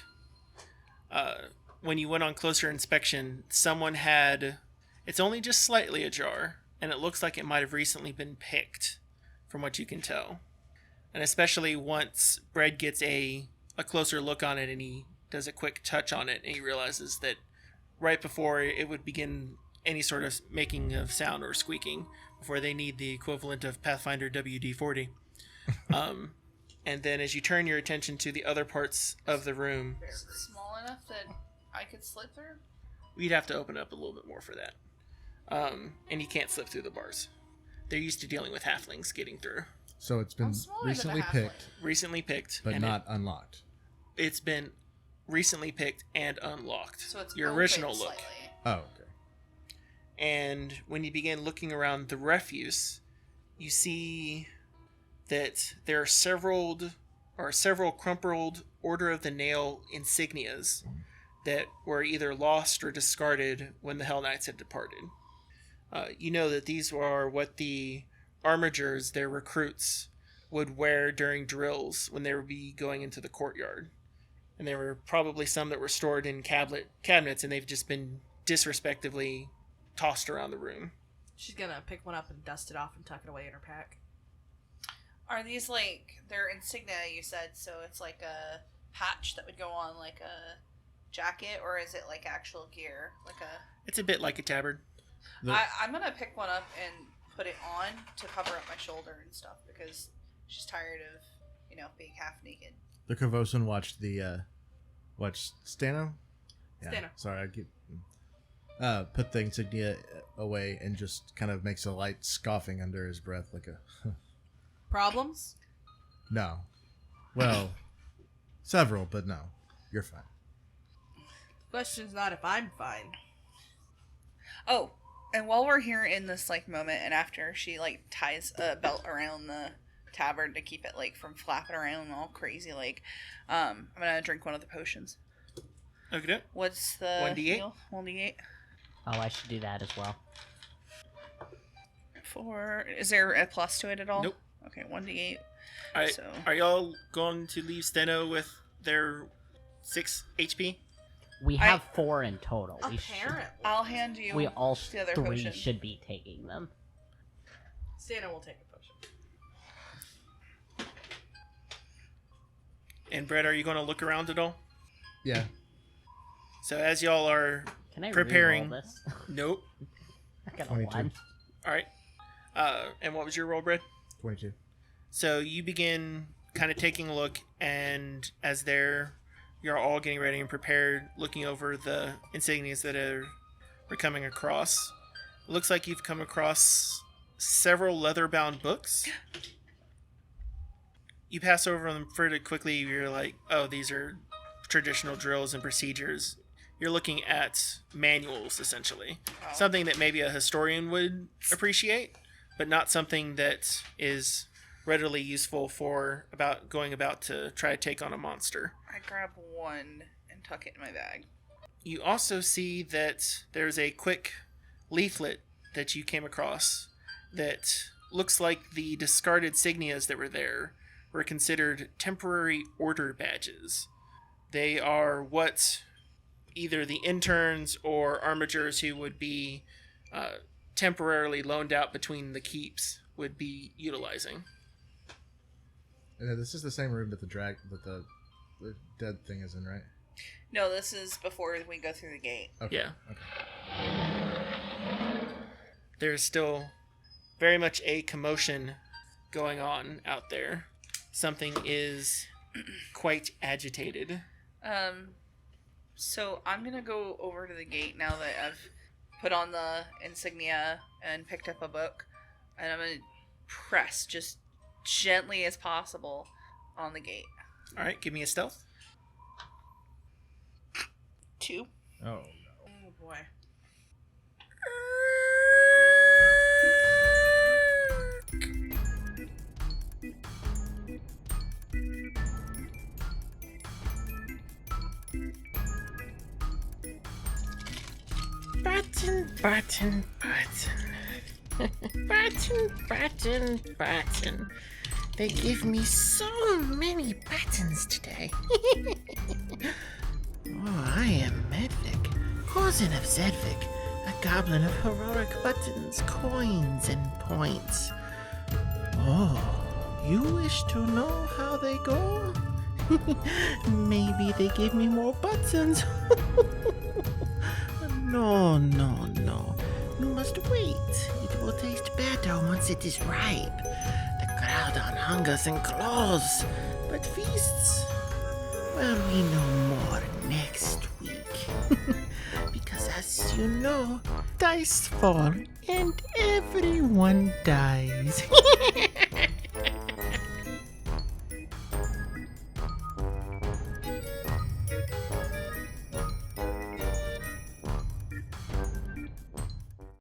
when you went on closer inspection, someone had. It's only just slightly ajar, and it looks like it might have recently been picked, from what you can tell. And especially once Bread gets a closer look on it and he does a quick touch on it and he realizes that right before it would begin any sort of making of sound or squeaking, before they need the equivalent of Pathfinder WD-40. And then as you turn your attention to the other parts of the room, Is it small enough that I could slip through? we'd have to open up a little bit more for that. And you can't slip through the bars. They're used to dealing with halflings getting through. So it's been I'm smaller than a recently halfling. picked, Recently picked, but and not unlocked. it's been recently picked and unlocked. So it's your open original look. slightly. Oh, okay. And when you begin looking around the refuse, you see that there are several crumpled Order of the Nail insignias that were either lost or discarded when the Hell Knights had departed. You know that these are what the armigers, their recruits, would wear during drills when they would be going into the courtyard. And there were probably some that were stored in cabinets, and they've just been disrespectively tossed around the room. She's gonna pick one up and dust it off and tuck it away in her pack. Are these like they're insignia? You said so. It's like a patch that would go on like a jacket, or is it like actual gear? Like a. It's a bit like a tabard. I'm gonna pick one up and put it on to cover up my shoulder and stuff because she's tired of being half naked. The Corvosan watched Stano? Yeah, Stano. sorry, I get put the insignia away and just kind of makes a light scoffing under his breath like a Problems? no. Well, several, but no. You're fine. Question's not if I'm fine. Oh, and while we're here in this like moment, and after she like ties a belt around the tabard to keep it like from flapping around all crazy, like I'm gonna drink one of the potions. Okay. What's the 1d8? deal? 1d8. Oh, I should do that as well. Is there a plus to it at all? Nope. Okay, 1d8. Alright, So- are y'all going to leave Steno with their 6 HP? We have 4 in total. Apparently. I'll hand you We all the other 3 potion. should be taking them. Stana will take a potion. And Brett, are you going to look around at all? Yeah. So as y'all are Can I preparing... re-roll this? Nope. I got a 22. 1. Alright. And what was your roll, Brett? 22. So you begin kind of taking a look, and as you're all getting ready and prepared, looking over the insignias that we're coming across. It looks like you've come across several leather-bound books. You pass over them pretty quickly. You're like, oh, these are traditional drills and procedures. You're looking at manuals, essentially. Oh. Something that maybe a historian would appreciate, but not something that is readily useful for going about to try to take on a monster. I grab one and tuck it in my bag. You also see that there's a quick leaflet that you came across that looks like the discarded signias that were there were considered temporary order badges. They are what either the interns or armigers who would be temporarily loaned out between the keeps would be utilizing. And this is the same room that the dead thing is in, right? No, this is before we go through the gate. Okay. Yeah. Okay. There's still very much a commotion going on out there. Something is quite agitated. So I'm gonna go over to the gate now that I've put on the insignia and picked up a book, and I'm gonna press just gently as possible on the gate. All right, give me a stealth. 2. Oh, no. Oh boy. Button, button, button. Button, button, button. They give me so many buttons today. Oh, I am Medvik, cousin of Zedvik, a goblin of heroic buttons, coins, and points. Oh, You wish to know how they go? Maybe they give me more buttons. No, no, no. You must wait. It will taste better once it is ripe. The crowd on hungers and claws, but feasts, well, we know more next week. Because as you know, dice fall and everyone dies.